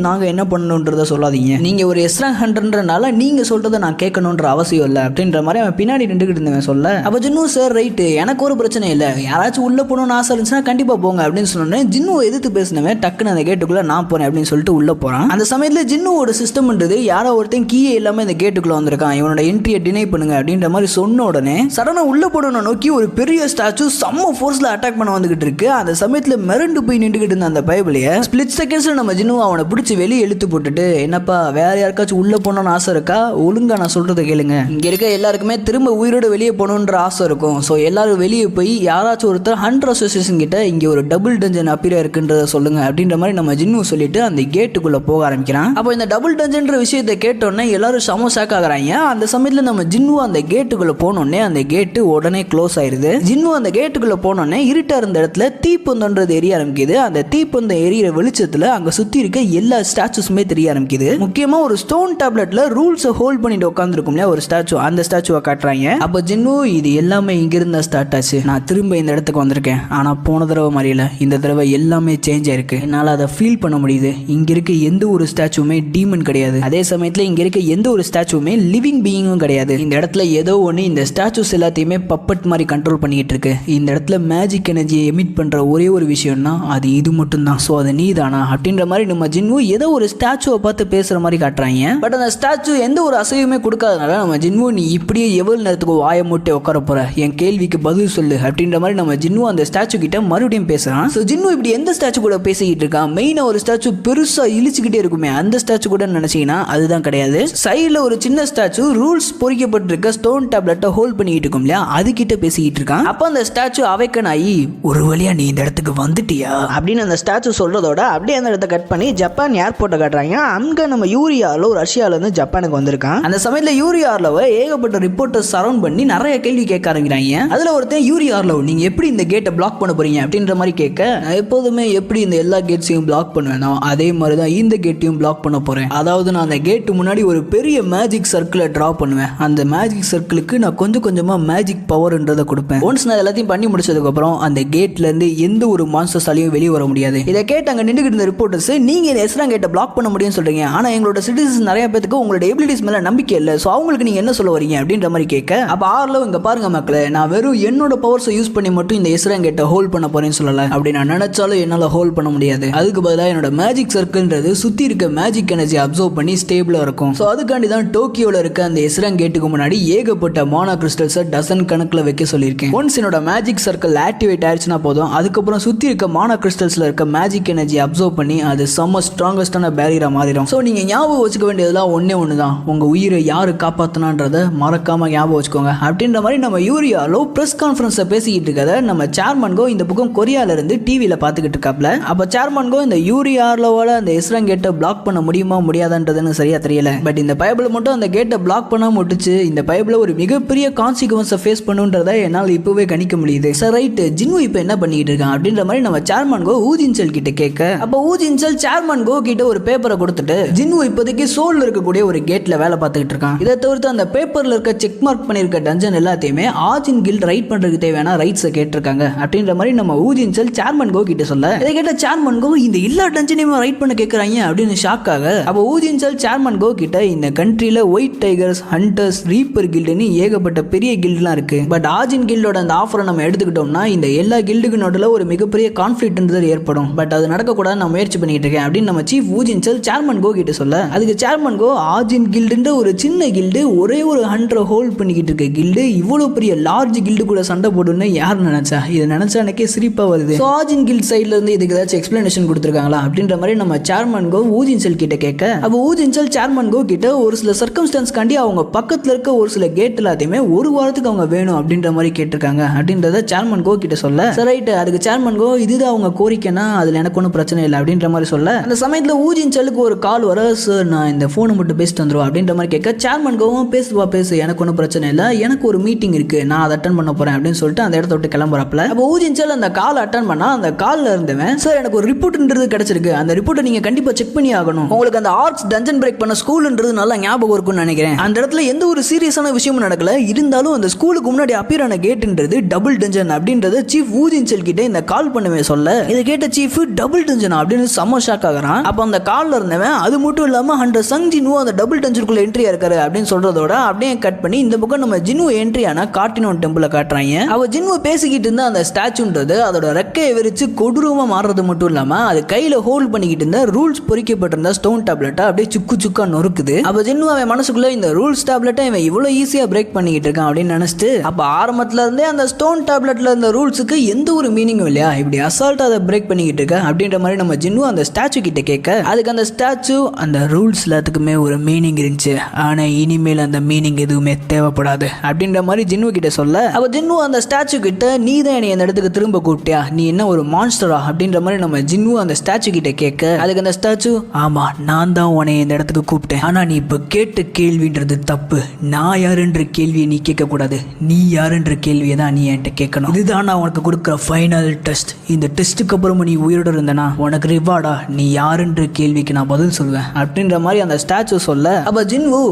நாங்க என்ன பண்ணணுன்றத சொல்லாதீங்க, நீங்க ஒரு எஸ்ராங் ஹண்டர்ன்றனால நீங்க சொல்றதை நான் கேட்கணுன்ற அவசியம் இல்லை அப்படின்ற மாதிரி அவன் பின்னாடி நின்றுகிட்டு இருந்தவன் சொல்ல, அப்போ ஜின்னு, சார் ரைட்டு, எனக்கு ஒரு பிரச்சனை இல்லை, யாராச்சும் உள்ள போகணும்னு ஆசை இருந்துச்சுன்னா கண்டிப்பா போங்க அப்படின்னு சொன்னேன். ஜின்னு எதிர்த்து பேசினவன் டக்குன்னு அந்த கேட்டுக்குள்ள நான் போறேன் அப்படின்னு சொல்லிட்டு உள்ள போறான். அந்த சமயத்தில் ஜின்னுவோட சிஸ்டம்ன்றது யாரோ ஒருத்தன் கீயே இல்லாம இந்த கேட்டுக்குள்ள வந்திருக்கான், இவனோட என்ட்ரியை டினை பண்ணுங்க அப்படின்ற மாதிரி சொன்ன உடனே சடனா உள்ள போடணும் நோக்கி ஒரு பெரிய ஸ்டாச்சு செம்ம ஃபோர்ஸ்ல அட்டாக் பண்ண வந்துகிட்டு இருக்கு. அந்த சமயத்தில் மிரண்டு போய் நின்றுகிட்டு இருந்த அந்த பைபிளைய ஸ்பிளிட் செகண்ட்ஸ்ல நம்ம ஜின்னு அவனை பிடிச்சி வெளியே இழுத்து போட்டுட்டு, என்னப்பா வேற யாருக்காச்சும் உள்ள போகணும்னு ஆசை இருக்கா, ஒழுங்கா நான் சொல்றதை கேளுங்க, இங்க இருக்க எல்லாருக்குமே திரும்ப உயிரோட வெளியே போகணுன்ற ஆசை இருக்கும். ஸோ எல்லாரும் வெளியே போய் யாராச்சும் ஒருத்தர் ஹண்டர் அசோசியேஷன் கிட்ட இங்க ஒரு டபுள் டஞ்சன் அப்பீரா இருக்குன்றத சொல்லுங்க அப்படின்ற மாதிரி நம்ம ஜின்னு சொல்லிட்டு அந்த கேட்டுக்குள்ள போக ஆரம்பிக்கிறான். அப்போ இந்த டபுள் டஞ்சன்ற விஷயத்தை கேட்டோன்னே எல்லாரும் சம ஷாக் ஆகுறாங்க. அந்த சமயத்தில் நம்ம ஜின்னு அந்த கேட்டுக்குள்ள போனோடனே அந்த கேட்டு உடனே க்ளோஸ் ஆயிருது. ஜின்னு அந்த கேட்டுக்குள்ள போனோடனே இருட்டா இருந்த இடத்துல தீப்பந்தன்றது எரிய ஆரம்பிக்குது. அந்த தீப்பந்தம் எரியிற வெளிச்சத்துல அங்க சுத்தி இருக்க எல்லா ஸ்டாச்சுஸுமே தெரிய ஆரம்பிக்குது. முக்கியமா ஒரு ஸ்டோன் டேப்லெட்ல ரூல்ஸ் ஹோல்ட் பண்ணிட்டு உட்காந்துருக்கும் இல்லையா ஒரு ஸ்டாச்சு, அந்த ஸ்டாச்சுவை காட்டுறாங்க. அப்போ ஜின்னு, இது எல்லாமே இங்க இருந்த ஸ்டார்ட் ஆச்சு, நான் திரும்ப இந்த இடத்துக்கு வந்திருக்கேன், ஆனா போன தடவை மாதிரில இந்த தடவை எல்லாமே சேஞ்ச் ஆயிருக்கு, என்னால் அதை ஃபீல் பண்ண முடியுது. இங்க இருக்க எந்த ஒரு ஸ்டாச்சுமே டீமன் கிடையாது, அதே சமயத்தில் இங்க இருக்க எந்த ஒரு ஸ்டாச்சுமே லிவிங் பீயிங்கும் கிடையாது. இந்த இடத்துல ஏதோ ஒன்று இந்த ஸ்டாச்சுஸ் எல்லாத்தையுமே பப்பட் மாதிரி கண்ட்ரோல் பண்ணிட்டு இருக்கு. இந்த இடத்துல மேஜிக் எனர்ஜியை எமிட் பண்ற ஒரே ஒரு விஷயம்னா அது இது மட்டும் தான். ஸோ அது நீ தானா அப்படின்ற மாதிரி நம்ம ஜின்னு ஏதோ ஒரு ஒரு ஸ்டாச்சுவை பார்த்து பேசுற மாதிரி காட்டுறாங்க. பட் அந்த ஸ்டாச்சு எந்த ஒரு அசைவுமே கொடுக்காதனால நம்ம ஜின்வு நீ இப்படியே எவ்வளவு நேரத்துக்கு வாயை மூட்டை உட்கார போற, என் கேள்விக்கு பதில் சொல்லு அப்படின்ற மாதிரி நம்ம ஜின்வு அந்த ஸ்டாச்சு கிட்ட மறுபடியும் பேசுறான். ஸோ ஜின்வு இப்படி எந்த ஸ்டாச்சு கூட பேசிக்கிட்டு இருக்கான், மெயினா ஒரு ஸ்டாச்சு பெருசா இழிச்சுக்கிட்டே இருக்குமே அந்த ஸ்டாச்சு கூட நினைச்சீங்கன்னா அதுதான் கிடையாது. சைடுல ஒரு சின்ன ஸ்டாச்சு ரூல்ஸ் பொறிக்கப்பட்டிருக்க ஸ்டோன் டேப்லெட்டை ஹோல்ட் பண்ணிட்டு இருக்கும் இல்லையா, அது கிட்ட பேசிக்கிட்டு இருக்கான். அப்ப அந்த ஸ்டாச்சு அவைக்கன் ஆகி ஒரு வழியா நீ இந்த இடத்துக்கு வந்துட்டியா அப்படின்னு அந்த ஸ்டாச்சு சொல்றதோட அப்படியே அந்த இடத்த கட் பண்ணி ஜப்பான் ஏர்போர்ட்டை காட்டுறாங்க. அங்க நம்ம யூரியால ஒரு ரஷ்யால இருந்து ஜப்பானுக்கு வந்திருக்கான். அந்த சமயத்துல யூரியார்லவ ஏகப்பட்ட ரிப்போர்ட்டர் சரவுண்ட் பண்ணி நிறைய கேள்வி கேட்க ஆரம்பிக்கிறாங்க. அதுல ஒருத்தன் யூரியார்லவ் நீங்க எப்படி இந்த கேட்டை பிளாக் பண்ண போறீங்க அப்படின்ற மாதிரி கேட்க, நான் எப்போதுமே எப்படி இந்த எல்லா கேட்ஸையும் பிளாக் பண்ணுவேனோ அதே மாதிரி தான் இந்த கேட்டையும் பிளாக் பண்ண போறேன். அதாவது நான் அந்த கேட்டு முன்னாடி ஒரு பெரிய மேஜிக் சர்க்கிளை டிரா பண்ணுவேன். அந்த மேஜிக் சர்க்கிளுக்கு நான் கொஞ்சம் கொஞ்சமா மேஜிக் பவர்ன்றதை கொடுப்பேன். ஒன்ஸ் நான் எல்லாத்தையும் பண்ணி முடிச்சதுக்கு அப்புறம் அந்த கேட்ல இருந்து எந்த ஒரு மான்ஸ்டர்ஸாலையும் வெளியே வர முடியாது. இதை கேட்டு அங்க நின்றுகிட்டு இருந்த ரிப்போர்ட்டர்ஸ், நீங்க இந்த எஸ்ரா கேட்டை பிளாக் பண்ண முடியும்னு சொல்றீங்க, ஆனா எங்களோட சிட்டிசன்ஸ் நிறைய பேருக்கு உங்களோட எபிலிட்டிஸ் மேல நம்பிக்கை இல்லை, ஸோ அவங்களுக்கு நீங்க என்ன சொல்ல வரீங்க அப்படின்ற மாதிரி கேட்க, அப்ப ஆர்லவ் இங்க பாருங்க மக்களே, நான் வெறும் என்னோட பவர்ஸை யூஸ் பண்ணி மட்டும் இந்த எஸ்ரா கேட்டை ஹோல்ட் பண்ண போறேன்னு சொல்லல. அப்படி நான் நினைச்சாலும் என்னால ஹோல்ட் பண்ண முடியாது. அதுக்கு பதிலாக என்னோட மேஜிக் சர்க்கிள்ன்றது சுத்தி இருக்க மேஜிக் எனர்ஜி அப்சர்வ் பண்ணி ஸ்டேபிளா இருக்கும். ஸோ அதுக்காண்டி தான் டோக்கியோல இருக்க அந்த எஸ்ரங் கேட்டுக்கு முன்னாடி ஏகப்பட்ட மானா கிறிஸ்டல்ஸை டசன் கணக்கில் வைக்க சொல்லியிருக்கேன். ஒன்ஸ் என்னோட மேஜிக் சர்க்கிள் ஆக்டிவேட் ஆயிடுச்சுன்னா போதும், அதுக்கப்புறம் சுத்தி இருக்க மானா கிறிஸ்டல்ஸ்ல இருக்க மேஜிக் எனர்ஜி அப்சர்வ் பண்ணி அது செம்ம ஸ்ட்ராங்கஸ்டான பேரியரா மாறிடும். ஸோ நீங்க ஞாபகம் வச்சுக்க வேண்டியதெல்லாம் ஒன்னே ஒன்று தான், உங்க உயிரை யாரு காப்பாத்தினான்றத மறக்காம ஞாபகம் வச்சுக்கோங்க அப்படின்ற மாதிரி நம்ம யூரியாலோ பிரஸ் கான்ஃபரன்ஸ்ல பேசிக்கிட்டு இருக்கத நம்ம சேர்மன்கோ இந்த பக்கம் கொரியால இருந்து டிவியில பாத்துக்கிட்டு இருக்காப்ல. அப்ப சேர்மன்கோ இந்த யூரியாலோவால அந்த எஸ்ரங் கேட்டை பிளாக் பண்ண முடியுமா முடியாதான்றதுன்னு சரியா தெரியல. பட் இந்த பைபிள் மட்டும் அந்த கேட்டை பிளாக் பண்ண முட்டுச்சு, இந்த பைபிள் ஒரு மிகப்பெரிய கான்சிக்வன்ஸை ஃபேஸ் பண்ணுன்றதை என்னால் இப்பவே கணிக்க முடியுது. சார் ரைட், ஜின்வு இப்போ என்ன பண்ணிட்டு இருக்கான் அப்படின்ற மாதிரி நம்ம சேர்மன்கோ ஊஜின்செல் கிட்ட கேட்க, அப்போ ஊஜின்செல் சேர்மன்கோ கிட்ட ஒரு பேப்பரை கொடுத்துட்டு, ஜின்வு இப்போதைக்கு சோல்ல இருக்கக்கூடிய ஒரு கேட்ல வேலை பார்த்துக்கிட்டு இருக்கான். இதை தவிர்த்து அந்த பேப்பர்ல இருக்க செக் மார்க் பண்ணிருக்க டஞ்சன் எல்லாத்தையுமே ஆஜின் கில்ட் ரைட் பண்றதுக்கு தேவையான ரைட்ஸை கேட்டிருக்காங்க அப்படின்ற மாதிரி நம்ம ஊஜின்செல் சேர்மன்கோ கிட்ட சொல்ல, இதை கேட்ட சேர்மன்கோ இந்த எல்லா டஞ்சனையுமே ரைட் பண்ண கேட்கறாங்க அப்படின்னு ஷாக் ஆக, அப்போ ஊஜின்செல் சேர்மன்கோ கிட்ட இந்த கண்ட்ரியில ஒயிட் டைகர்ஸ், ஹண்டர்ஸ், ரீப்பர் கில்டுன்னு ஏகப்பட்ட பெரிய கில்டுலாம் இருக்கு. பட் ஆஜின் கில்டோட அந்த ஆஃபரை நம்ம எடுத்துக்கிட்டோம்னா இந்த எல்லா கில்டுக்கு நடுவில் ஒரு மிகப்பெரிய கான்ஃபிளிக்ட்ன்றது ஏற்படும். பட் அது நடக்கக்கூடாது நான் முயற்சி பண்ணிட்டு இருக்கேன் அப்படின்னு நம்ம சீஃப் ஊஜின்செல் சேர்மன்கோ கிட்ட சொல்ல, அதுக்கு சேர்மன்கோ ஆஜின் கில்டுன்ற ஒரு சின்ன கில்டு, ஒரே ஒரு 100 ஹோல்ட் பண்ணிக்கிட்டு இருக்க கில்டு இவ்வளவு பெரிய லார்ஜ் கில்டு கூட சண்டை போடுன்னு யார் நினைச்சா? இதை நினைச்சா எனக்கே சிரிப்பா வருது. ஸோ ஆஜின் கில்ட் சைட்ல இருந்து இதுக்கு ஏதாச்சும் எக்ஸ்பிளனேஷன் கொடுத்துருக்காங்களா அப்படின்ற மாதிரி நம்ம சேர்மன்கோ ஊஜின்செல் கிட்ட கேட்க, அப்போ ஊஜின்செல் சேர்மன்கோ கிட்ட ஒரு சில சர்க்கம்ஸ்டான்ஸ் காண்டி அவங்க பக்கத்துல இருக்க ஒரு சில கேட் எல்லாத்தையுமே ஒரு வாரத்துக்கு அவங்க வேணும் அப்படின்ற மாதிரி கேட்டிருக்காங்க அப்படின்றத சேர்மன்கோ கிட்ட சொல்ல, சரி ரைட், அதுக்கு சேர்மன்கோ இதுதான் அவங்க கோரிக்கைனா அதுல எனக்கு ஒன்றும் பிரச்சனை இல்லை அப்படின்ற மாதிரி சொல்ல, அந்த சமயத்தில் ஊஜின்செலுக்கு ஒரு கால் வர, சார் நான் இந்த ஃபோனை மட்டும் பேசிட்டு வந்துடுவோம் அப்படின்ற மாதிரி கேட்க, சேர்மன்கோவும் பேசுவா பேசு, எனக்கு ஒன்றும் பிரச்சனை இல்லை, எனக்கு ஒரு மீட்டிங் இருக்கு, நான் அதை அட்டன் பண்ண போறேன் அப்படின்னு சொல்லிட்டு அந்த இடத்த விட்டு கிளம்புறப்பல, அப்போ ஊஜின்செல் அந்த கால் அட்டன் பண்ணா அந்த கால்ல இருந்தவன், சார் எனக்கு ஒரு ரிப்போர்ட்ன்றது கிடைச்சிருக்கு, அந்த ரிப்போர்ட்டை நீங்க கண்டிப்பா செக் பண்ணி ஆகணும், உங்களுக்கு அந்த ஆர்ட்ஸ் டஞ்சன் பிரேக் பண்ண ஸ்கூல்ன்றது நல்லா ஞாபகம் இருக்கும்னு நினைக்கிறேன், அந்த இடத்துல எந்த ஒரு சீரியஸான விஷயமும் நடக்கல, இருந்தாலும் அந்த ஸ்கூலுக்கு முன்னாடி அப்பியர் ஆன கேட்ன்றது டபுள் டஞ்சன் அப்படின்றத சீஃப் ஊஜின்செல் கிட்ட இந்த கால் பண்ணவே சொல்ல, இதை கேட்ட சீஃப் டபுள் டஞ்சன் அப்படின்னு செம்ம ஷாக் ஆகுறான். அப்ப அந்த கால்ல இருந்தவன் அது மட்டும் இல்லாம ஹண்டர் சங் ஜின்வோ அந்த டபுள் டஞ்சனுக்குள்ள என்ட்ரியா இருக்காரு அப்படின்னு சொல்றதோட அப்படியே கட் பண்ணி இந்த பக்கம் நம்ம ஜின்வோ என்ட்ரி ஆன கார்டினோன் டெம்பிள காட்டுறாங்க. அவ ஜின்வோ பேசிக்கிட்டு இருந்த அந்த ஸ்டாச்சுன்றது அதோட ரெக்கையை விரிச்சு கொடூரமா மாறுறது மட்டும் இல்லாம அது கையில ஹோல்ட் பண்ணிக்கிட்டு இருந்த ரூல்ஸ் பொறிக்கப்பட்டிருந்த ஸ்டோன் டேப்லெட்டை அப்படியே சுக்கு சுக்கா நொறுக்குது. அப்ப ஜின்வோ அவன் மனசுக்குள்ள இந்த ரூல்ஸ் டேப்லெட்டை இவன் இவ்வளவு ஈஸியா பிரேக் பண்ணிக்கிட்டு இருக்கான் அப்படின்னு நினைச்சிட்டு, அப்ப ஆரம்பத்துல இருந்தே அந்த ஸ்டோன் டேப்லெட்ல இருந்த ரூல்ஸுக்கு எந்த ஒரு மீனிங்கும் இல்லையா, இப்படி அசால்ட்டா அதை பிரேக் பண்ணிக்கிட்டு இருக்க அப்படின்ற மாதிரி நம்ம ஜின்வோ அந்த ஸ்டாச்சு கிட்ட கேட்க, அதுக்கு அந்த ஸ்டாச்சு அந்த ரூல்ஸ் எல்லாத்துக்குமே ஒரு மீனிங் இருந்துச்சு, ஆனா இனிமேல் அந்த மீனிங் எதுவுமே தேவைப்படாது அப்படின்ற மாதிரி ஜின்வோ கிட்ட சொல்ல, அப்ப ஜின்வோ அந்த ஸ்டாச்சு கிட்ட நீ தான் என்னை அந்த இடத்துக்கு திரும்ப கூப்பிட்டியா, நீ என்ன ஒரு மான்ஸ்டரா அப்படின்ற மாதிரி நம்ம ஜின்வோ அந்த ஸ்டாச்சு கிட்ட கேட்க, அதுக்கு அந்த ஸ்டாச்சு, ஆமா நான் தான் உன்னை இந்த இடத்துக்கு கூப்பிட்டேன், ஆனா நீ இப்ப கேட்ட கேள்வின்றது தப்பு, நான் யாருன்ற கேள்வியை நீ கேட்க கூடாது, நீ யாருன்ற கேள்வியை தான் நீ என்கிட்ட கேட்கணும், இதுதான் நான் உனக்கு கொடுக்குற ஃபைனல் டெஸ்ட், இந்த டெஸ்ட்டுக்கு அப்புறமா நீ உயிரோட இருந்தனா உனக்கு ரிவார்டா, நீ யாருன்ற கேள்விக்கு நான் பதில் சொல்லுவேன் அப்படின்ற மாதிரி அந்த ஸ்டாச்சு சொல்ல, அப்ப ஜின்வோ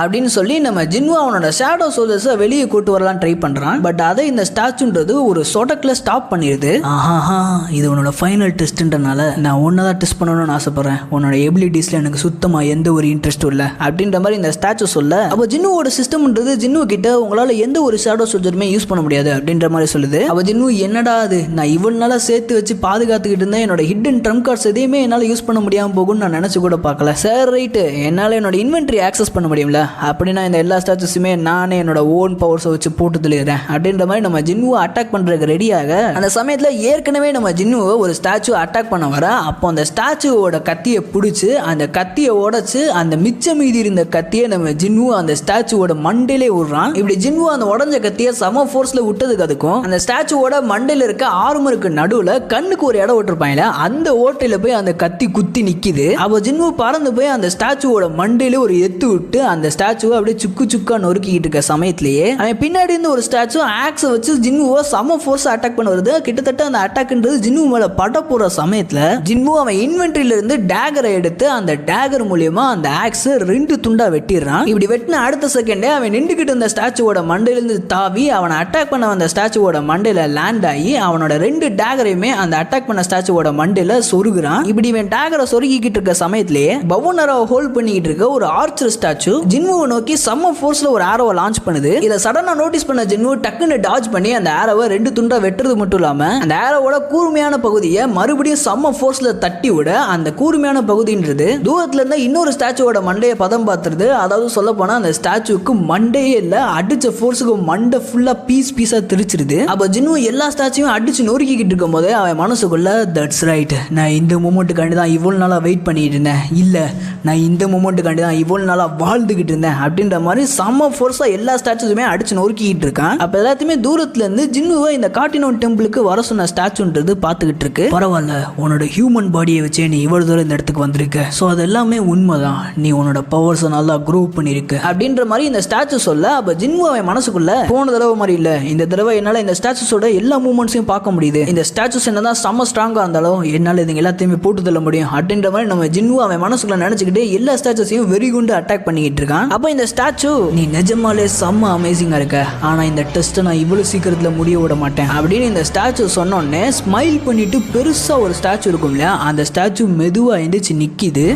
அப்படின்னு சொல்லி நம்ம ஜின்வோ அவனோட ஷேடோ சோல்ஜர்ஸை வெளியே கூட்டு வரலாம் ட்ரை பண்றான். பட் அதை இந்த ஸ்டாச்சுன்றது ஒரு சொடக்ல ஸ்டாப் பண்ணிடுது. ஆஹா, இது உன்னோட ஃபைனல் டெஸ்ட்ன்றனால நான் உன்னதான் டெஸ்ட் பண்ணணும்னு ஆசைப்படுறேன், உன்னோட எபிலிட்டிஸ்ல எனக்கு சுத்தமா எந்த ஒரு இன்ட்ரெஸ்டும் இல்லை அப்படின்ற மாதிரி இந்த ஸ்டாச்சு சொல்ல, அப்போ ஜின்னுவோட சிஸ்டம்ன்றது ஜின்னு கிட்ட உங்களால எந்த ஒரு ஷேடோ சோல்ஜருமே யூஸ் பண்ண முடியாது அப்படின்ற மாதிரி சொல்லுது. அப்ப ஜின்னு என்னடா அது, நான் இவ்வளவு நாளா சேர்த்து வச்சு பாதுகாத்துக்கிட்டு இருந்தேன், என்னோட ஹிடன் ட்ரம்ப் கார்ட்ஸ் எதையுமே எதுவுமே என்னால் யூஸ் பண்ண முடியாமல் போகும்னு நான் நினச்சி கூட பார்க்கல. சார் ரைட்டு, என்னால் என்னோட இன்வென்ட்ரி ஆக்சஸ் பண்ண முடியும்ல, அப்படின்னா இந்த எல்லா ஸ்டாச்சுஸுமே நானே என்னோட ஓன் பவர்ஸை வச்சு போட்டு தெளிகிறேன் அப்படின்ற மாதிரி நம்ம ஜின்னுவை அட்டாக் பண்ணுறதுக்கு ரெடியாக அந்த சமயத்தில் ஏற்கனவே நம்ம ஜின்னுவை ஒரு ஸ்டாச்சு அட்டாக் பண்ண வர, அப்போ அந்த ஸ்டாச்சுவோட கத்தியை பிடிச்சி அந்த கத்தியை உடைச்சு அந்த மிச்ச மீதி இருந்த கத்தியை நம்ம ஜின்னு அந்த ஸ்டாச்சுவோட மண்டையிலே விடுறான். இப்படி ஜின்னு அந்த உடஞ்ச கத்தியை சம ஃபோர்ஸ்ல விட்டதுக்கு அதுக்கும் அந்த ஸ்டாச்சுவோட மண்டையில இருக்க ஆர்மருக்கு நடுவில் கண்ணுக்கு ஒரு இடம் விட்டுருப்பாங்க, அந்த ஓட்டையில போய் அந்த கத்தி குத்தி நிக்குது. அப்போ ஜின்னு பறந்து போய் அந்த ஸ்டாச்சுவோட மண்டையில ஒரு எத்து விட்டு அந்த ஸ்டாச்சுவை அப்படியே சுக்கு சுக்கா நொறுக்கிட்டு இருக்க சமயத்திலேயே அவன் பின்னாடி இருந்து ஒரு ஸ்டாச்சு ஆக்ஸை வச்சு ஜின்னுவை சம ஃபோர்ஸ் அட்டாக் பண்ண வருது. கிட்டத்தட்ட அந்த அட்டாக்ன்றது ஜின்னு மேல பட போற சமயத்துல ஜின்னு அவன் இன்வென்ட்ரியில இருந்து டேகரை எடுத்து அந்த டேகர் மூலியமா அந்த ஆக்ஸ் 2 துண்டா வெட்டிடுறான். இப்படி வெட்டின அடுத்த செகண்டே அவன் நின்றுகிட்டு இருந்த ஸ்டாச்சுவோட மண்டையில இருந்து தாவி அவனை அட்டாக் பண்ண வந்த ஸ்டாச்சுவோட மண்டையில லேண்ட் ஆகி அவனோட 2 டேகரையுமே அந்த அட்டாக் பண்ண ஸ்டாச்சுவோட மண்டையில சொருகுறான். இப்படி இவன் டேகரை சொருகிக்கிட்டு இருக்க சமயத்திலேயே பவுனராவை ஹோல்ட் பண்ணிக்கிட்டு இருக்க ஒரு ஆர்ச்சர் ஸ்டாச்சு ஜின்னுவை நோக்கி செம்ம ஃபோர்ஸ்ல ஒரு ஆரோவை லான்ச் பண்ணுது. இதை சடனா நோட்டீஸ் பண்ண ஜின்னு டக்குன்னு டாஜ் பண்ணி அந்த ஆரோவை 2 துண்டா வெட்டுறது மட்டும் இல்லாம அந்த ஆரோவோட கூர்மையான பகுதியை மறுபடியும் செம்ம ஃபோர்ஸ்ல தட்டி விட அந்த கூர்மையான பகுதின்றது தூரத்துல இருந்தா இன்னொரு ஸ்டாச்சுவோட மண்டையை பதம் பார்த்துருது. அதாவது சொல்ல போனா அந்த ஸ்டாச்சுக்கு மண்டையே இல்ல, அடிச்ச ஃபோர்ஸுக்கு மண்டை ஃபுல்லா பீஸா தெரிச்சிருது. அப்ப ஜின்னு எல்லா ஸ்டாச்சுவும் அடிச்சு நொறுக்கிக்கிட்டு இருக்கும் போதே அவன் மனசுக்குள்ள தட்ஸ் ரைட், நான் இந்த மூமெண்ட்டுக்காண்டி தான் இவ்வளவு நாளா வெயிட் பண்ணிட்டு இருந்தேன், இல்ல நான் இந்த மூமெண்ட்டுக்காண்டி தான் இவ்வளவு நாளா வாழ்ந்துகிட்டு இருந்தேன் அப்படின்ற மாதிரி செம்ம ஃபோர்ஸா எல்லா ஸ்டாச்சுஸுமே அடிச்சு நொறுக்கிட்டு இருக்கான். அப்ப எல்லாத்தையுமே தூரத்துல இருந்து ஜின்னுவை இந்த காட்டினோன் டெம்பிளுக்கு வர சொன்ன ஸ்டாச்சுன்றது பார்த்துக்கிட்டு இருக்கு. பரவாயில்ல, உன்னோட ஹியூமன் பாடியை வச்சே நீ இவ்வளவு தூரம் இந்த இடத்துக்கு வந்திருக்க, ஸோ அது எல்லாமே உண்மைதான், நீ உன்னோட பவர்ஸை நல்லா க்ரோ பண்ணிருக்க அப்படின்ற மாதிரி இந்த ஸ்டாச்சு சொல்ல, அப்ப ஜின்னு அவன் மனசுக்குள்ள போன தடவை மாதிரி இல்ல, இந்த தடவை என்னால இந்த ஸ்டாச்சுஸோட எல்லா மூமெண்ட்ஸையும் பார்க்க முடியுது, இந்த ஸ்டாச்சுஸ் என்னதான் செம்ம ஸ்ட்ராங்கா இருந்தாலும் என்னால இதுங்க எல்லாத்தையுமே போட்டு தள்ள முடியும் அப்படின்ற மாதிரி நம்ம ஜின்னு அவன் மனசுக்குள்ள நினைச்சுக்கிட்டு எல்லா ஸ்டாச்சுஸையும் வெறி குண்டு அட்டாக் பண்ணிக்கிட்டு இருக்கான். அப்ப இந்த ஸ்டாச்சு நீ நிஜமாலே செம்ம அமேசிங்கா இருக்க, ஆனா இந்த டெஸ்ட்டை நான் இவ்வளவு சீக்கிரத்துல முடிய விட மாட்டேன் அப்படின்னு இந்த ஸ்டாச்சு சொன்னோடனே ஸ்மைல் பண்ணிட்டு பெருசா ஒரு ஸ்டாச்சு இருக்கும் இல்லையா, அந்த ஸ்டாச்சு மெதுவா எந்திரிச்சு நிக்குது.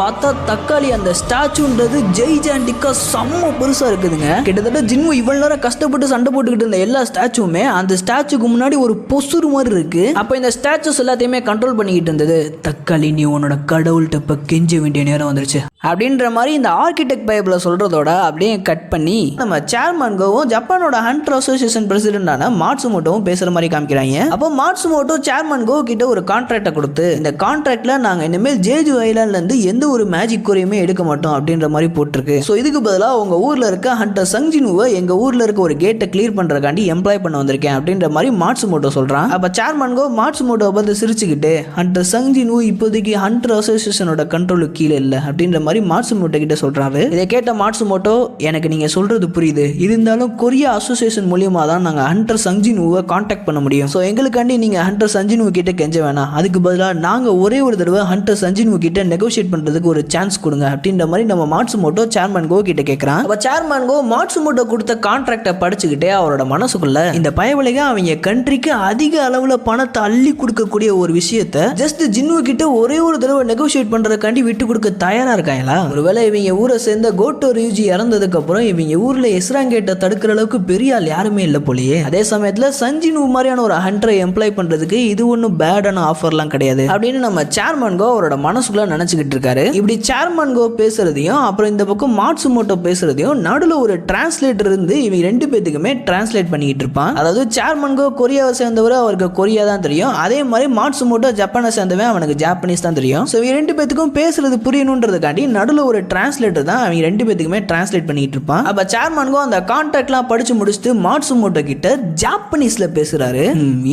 பார்த்தா தக்காளி அந்த ஸ்டாச்சுன்றது ஜெய்ஜாண்டிக்கா செம்ம பெருசா இருக்குதுங்க. கிட்டத்தட்ட ஜின்னு இவ்வளவு நேரம் கஷ்டப்பட்டு சண்டை போட்டுக்கிட்டு இருந்த எல்லா ஸ்டாச்சுமே அந்த ஸ்டாச்சுக்கு முன்னாடி ஒரு பொசுறு மாதிரி இருக்கு. அப்ப இந்த ஸ்டாச்சுஸ் எல்லாத்தையுமே கண்ட்ரோல் பண்ணிக்கிட்டு இருந்தது. தக்காளி நீ உன்னோட கடவுள்கிட்ட கெஞ்ச வேண்டிய நேரம் வந்துருச்சு அப்படின்ற மாதிரி இந்த ஆர்கிடெக்ட் பைபிள சொல்றதோட அப்படியே கட் பண்ணி நம்ம சேர்மன்கோவும் ஜப்பானோட ஹண்டர் அசோசியேஷன் பிரசிடென்டான மாட்சுமோட்டோவும் பேசுற மாதிரி காமிக்கிறாங்க. அப்போ மாட்சுமோட்டோ சேர்மன்கோ கிட்ட ஒரு கான்ட்ராக்டை கொடுத்து இந்த கான்ட்ராக்ட்ல நாங்க இனிமேல் ஜேஜு ஐலாண்ட்ல இருந்து எந்த ஒரு மேஜிக் குறையுமே எடுக்க மாட்டோம் அப்படின்ற மாதிரி போட்டிருக்கு. ஸோ இதுக்கு பதிலாக உங்க ஊர்ல இருக்க ஹண்டர் சங்ஜினுவை எங்க ஊர்ல இருக்க ஒரு கேட்டை கிளியர் பண்றதுக்காண்டி எம்ப்ளாய் பண்ண வந்திருக்கேன் அப்படின்ற மாதிரி மாட்சுமோட்டோ சொல்றான். அப்ப சேர்மன்கோ மாட்சுமோட்டோ பார்த்து சிரிச்சுக்கிட்டு ஹண்டர் சங்ஜினு இப்போதைக்கு ஹண்டர் அசோசியேஷனோட கண்ட்ரோலுக்கு கீழே இல்லை அப்படின்ற மாதிரி மாட்சுமோட்டோ கிட்ட சொல்றாரு. இதை கேட்ட மாட்சுமோட்டோ எனக்கு நீங்க சொல்றது புரியுது, இருந்தாலும் கொரியா அசோசியேஷன் மூலியமா தான் நாங்க ஹண்டர் சங்ஜினுவை கான்டாக்ட் பண்ண முடியும். ஸோ எங்களுக்காண்டி நீங்க ஹண்டர் சஞ்சினு கிட்ட கெஞ்ச வேணாம், அதுக்கு பதிலாக நாங்க ஒரே ஒரு தடவை ஹண்டர் சஞ்சினு கிட்ட நெகோஷியேட் பண்றதுக்கு ஒரு சான்ஸ் கொடுங்க அப்படின்ற மாதிரி நம்ம மாட்சுமோட்டோ சேர்மன்கோ கிட்ட கேட்கறான். அப்ப சேர்மன்கோ மாட்சுமோட்டோ கொடுத்த கான்ட்ராக்டை படிச்சுக்கிட்டே அவரோட மனசுக்குள்ள இந்த பயவலைக அவங்க கண்ட்ரிக்கு அதிக அளவுல பணத்தை அள்ளி கொடுக்கக்கூடிய ஒரு விஷயத்த ஜஸ்ட் ஜின்னு கிட்ட ஒரே ஒரு தடவை நெகோஷியேட் பண்றதுக்காண்டி விட்டு கொடுக்க தயாரா இருக்காங்களா? ஒருவேளை இவங்க ஊரை சேர்ந்த கோட்டோ ரியூஜி இறந்ததுக்கு அப்புறம் இவங்க ஊர்ல எஸ்ராங்கேட்டை தடுக்கிற அளவுக்கு பெரிய ஆள் யாருமே இல்லை போலயே. அதே சமயத்துல சஞ்சினு மாதிரியான ஒரு ஹண்டரை எம்ப்ளாய் பண்றதுக்கு இது ஒன்றும் பேடான ஆஃபர்லாம் கிடையாது அப்படின்னு நம்ம சேர்மன்கோ அவரோட மனசுக்குள்ள நினைச்சுக்கிட்டு இருக்காரு. இப்படி சேர்மன்கோ பேசுறதையும் அப்புறம் இந்த பக்கம் மாட்சுமோட்டோ பேசுறதையும் நடுவில் ஒரு டிரான்ஸ்லேட்டர் இருந்து இவங்க 2 பேத்துக்குமே டிரான்ஸ்லேட் பண்ணிட்டு இருப்பான். அதாவது சேர்மன்கோ கொரியாவை சேர்ந்தவர், அவருக்கு கொரியா தான் தெரியும், அதே மாதிரி மாட்சுமோட்டோ ஜப்பானை சேர்ந்தவன், அவனுக்கு ஜாப்பனீஸ் தான் தெரியும். ஸோ இவங்க 2 பேத்துக்கும் பேசுறது புரியணுன்றதுக்காண்டி நடுவில் ஒரு டிரான்ஸ்லேட்டர் தான் அவங்க 2 பேத்துக்குமே டிரான்ஸ்லேட் பண்ணிட்டு இருப்பான். அப்ப சேர்மன்கோ அந்த கான்ட்ராக்ட்லாம் படிச்சு முடிச்சுட்டு மாட்சுமோட்டோ கிட்ட ஜாப்பனீஸ்ல பேசுறாரு.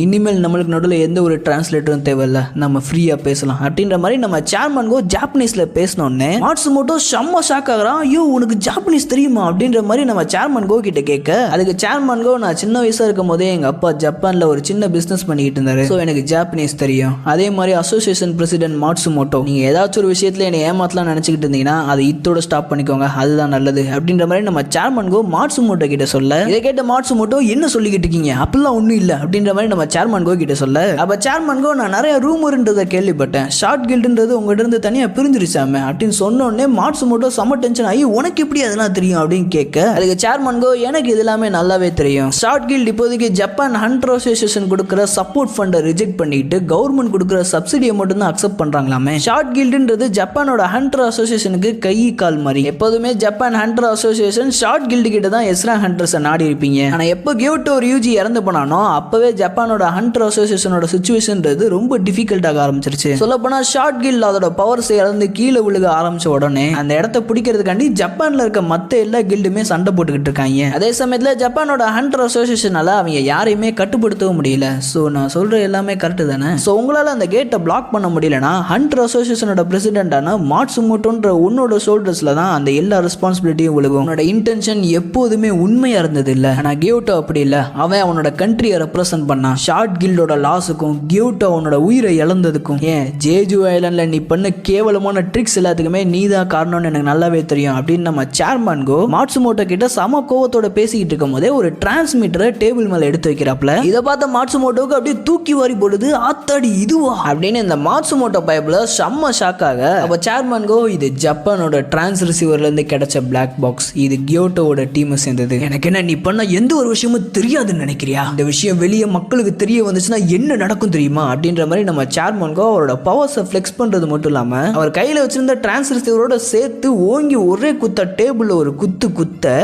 இனிமேல் நம்மளுக்கு நடுவில் எந்த ஒரு டிரான்ஸ்லேட்டரும் தேவையில்ல, நம்ம ஃப்ரீயா பேசலாம் அப்படின்ற மாதிரி நம்ம சேர்மன்கோ ஜாப்பனீஸ்ல பேசினோடனே மாட்சுமோட்டோ செம்ம ஷாக் ஆகுறான். ஐயோ உனக்கு ஜாப்பனீஸ் தெரியுமா அப்படின்ற மாதிரி நம்ம சேர்மன்கோ கிட்ட கேட்க, அதுக்கு சேர்மன்கோ நான் சின்ன வயசா இருக்கும் போதே எங்க அப்பா ஜப்பான்ல ஒரு சின்ன பிசினஸ் பண்ணிக்கிட்டு இருந்தாரு, ஸோ எனக்கு ஜாப்பனீஸ் தெரியும். அதே மாதிரி அசோசியேஷன் பிரசிடென்ட் மாட்சுமோட்டோ, நீங்க ஏதாச்சும் ஒரு விஷயத்துல என்னை ஏமாத்தலாம் நினைச்சுக்கிட்டு இருந்தீங்கன்னா அதை இத்தோட ஸ்டாப் பண்ணிக்கோங்க, அதுதான் நல்லது அப்படின்ற மாதிரி நம்ம சேர்மன்கோ மாட்சுமோட்டோ கிட்ட சொல்ல, இதை கேட்ட மாட்சுமோட்டோ என்ன சொல்லிக்கிட்டு இருக்கீங்க, அப்படிலாம் ஒன்றும் இல்லை அப்படின்ற மாதிரி நம்ம சேர்மன்கோ கிட்ட சொல்ல, அப்ப சேர்மன்கோ நான் நிறைய ரூமர்ன்றதை கேள்விப்பட்டேன், ஷார்ட் கில்டுன்றது உங்ககிட்ட இருந்து தனியாக பிரிஞ்சிருச்சாமே, இருக்காமே அப்படின்னு சொன்னோடனே மாட்சுமோட்டோ செம டென்ஷன் ஆகி உனக்கு எப்படி அதெல்லாம் தெரியும் அப்படின்னு கேட்க அதுக்கு சேர்மன் கோ எனக்கு இது எல்லாமே நல்லாவே தெரியும். ஷார்ட் கில்ட் இப்போதைக்கு ஜப்பான் ஹண்டர் அசோசியேஷன் கொடுக்குற சப்போர்ட் ஃபண்டை ரிஜெக்ட் பண்ணிட்டு கவர்மெண்ட் கொடுக்குற சப்சிடியை மட்டும் தான் அக்செப்ட் பண்றாங்களாமே. ஷார்ட் கில்டுன்றது ஜப்பானோட ஹண்டர் அசோசியேஷனுக்கு கை கால் மாதிரி. எப்போதுமே Japan Hunter Association Shard Guild கிட்ட தான் எஸ்ரா ஹண்டர்ஸை நாடி இருப்பீங்க. ஆனா எப்போ கியோட்டோ ரியூஜி இறந்து போனானோ அப்பவே ஜப்பானோட ஹண்டர் அசோசியேஷனோட சிச்சுவேஷன்றது ரொம்ப டிஃபிகல்ட்டாக ஆரம்பிச்சிருச்சு. சொல்ல போனா ஷார்ட் கில்ட் அதோட பவர்ஸ் இழந்து கீழே விழுக ஆரம்பிச்ச உடனே அந்த இடத்த பிடிக்கிறதுக்காண்டி ஜப்பான்ல இருக்க மத்த எல்லா கில்டுமே சண்டை போட்டுக்கிட்டு இருக்காங்க. அதே சமயத்துல ஜப்பானோட ஹண்டர் அசோசியேஷனால அவங்க யாரையுமே கட்டுப்படுத்தவும் முடியல. சோ நான் சொல்ற எல்லாமே கரெக்ட் தானே. சோ உங்களால அந்த கேட்டை பிளாக் பண்ண முடியலனா ஹண்டர் அசோசியேஷனோட பிரசிடென்டான மாட்சுமோட்டோன்ற உன்னோட ஷோல்டர்ஸ்ல தான் அந்த எல்லா ரெஸ்பான்சிபிலிட்டியும் விழுகும். உன்னோட இன்டென்ஷன் எப்போதுமே உண்மையா இருந்தது இல்ல. ஆனா கியோட்டோ அப்படி இல்ல. அவன் அவனோட கண்ட்ரியை ரெப்ரசென்ட் பண்ணான். ஷார்ட் கில்டோட லாஸுக்கும் கியோட்டோ அவனோட உயிரை இழந்ததுக்கும் ஏன் ஜேஜு ஐலண்ட்ல நீ பண்ண கேவலமான ட்ரிக்ஸ் எல்லாத்துக்குமே நீ தான் காரணம்னு எனக்கு நல்லாவே தெரியும் அப்படின்னு நம்ம சேர்மன் கோ மாட்சுமோட்டோ கிட்ட சம கோவத்தோட பேசிக்கிட்டு இருக்கும் போதே ஒரு டிரான்ஸ்மிட்டரை டேபிள் மேல எடுத்து வைக்கிறாப்ல. இதை பார்த்த மாட்சுமோட்டோக்கு அப்படியே தூக்கி வாரி போடுது. ஆத்தாடி இதுவா அப்படின்னு இந்த மாட்சுமோட்டோ பைப்ல செம்ம ஷாக்காக அப்ப சேர்மன் கோ இது ஜப்பானோட டிரான்ஸ் ரிசீவர்ல இருந்து கிடைச்ச பிளாக் பாக்ஸ். இது கியோட்டோட டீமை சேர்ந்தது. எனக்கு என்ன நீ பண்ண எந்த ஒரு விஷயமும் தெரியாதுன்னு நினைக்கிறியா? இந்த விஷயம் வெளியே மக்களுக்கு தெரிய வந்துச்சுன்னா என்ன நடக்கும் தெரியுமா அப்படின்ற மாதிரி நம்ம சேர்மன் கோ அவரோட பவர்ஸை ஃபிளெக்ஸ் பண்றது மட்டும் இல்லாம அவர் கையில வச்சிருந்த டிரான்ஸ் ரிசீவரோட சேர்த்து ஓங்கி ஒரே குத்த டேபிள்ல ஒரு குத்து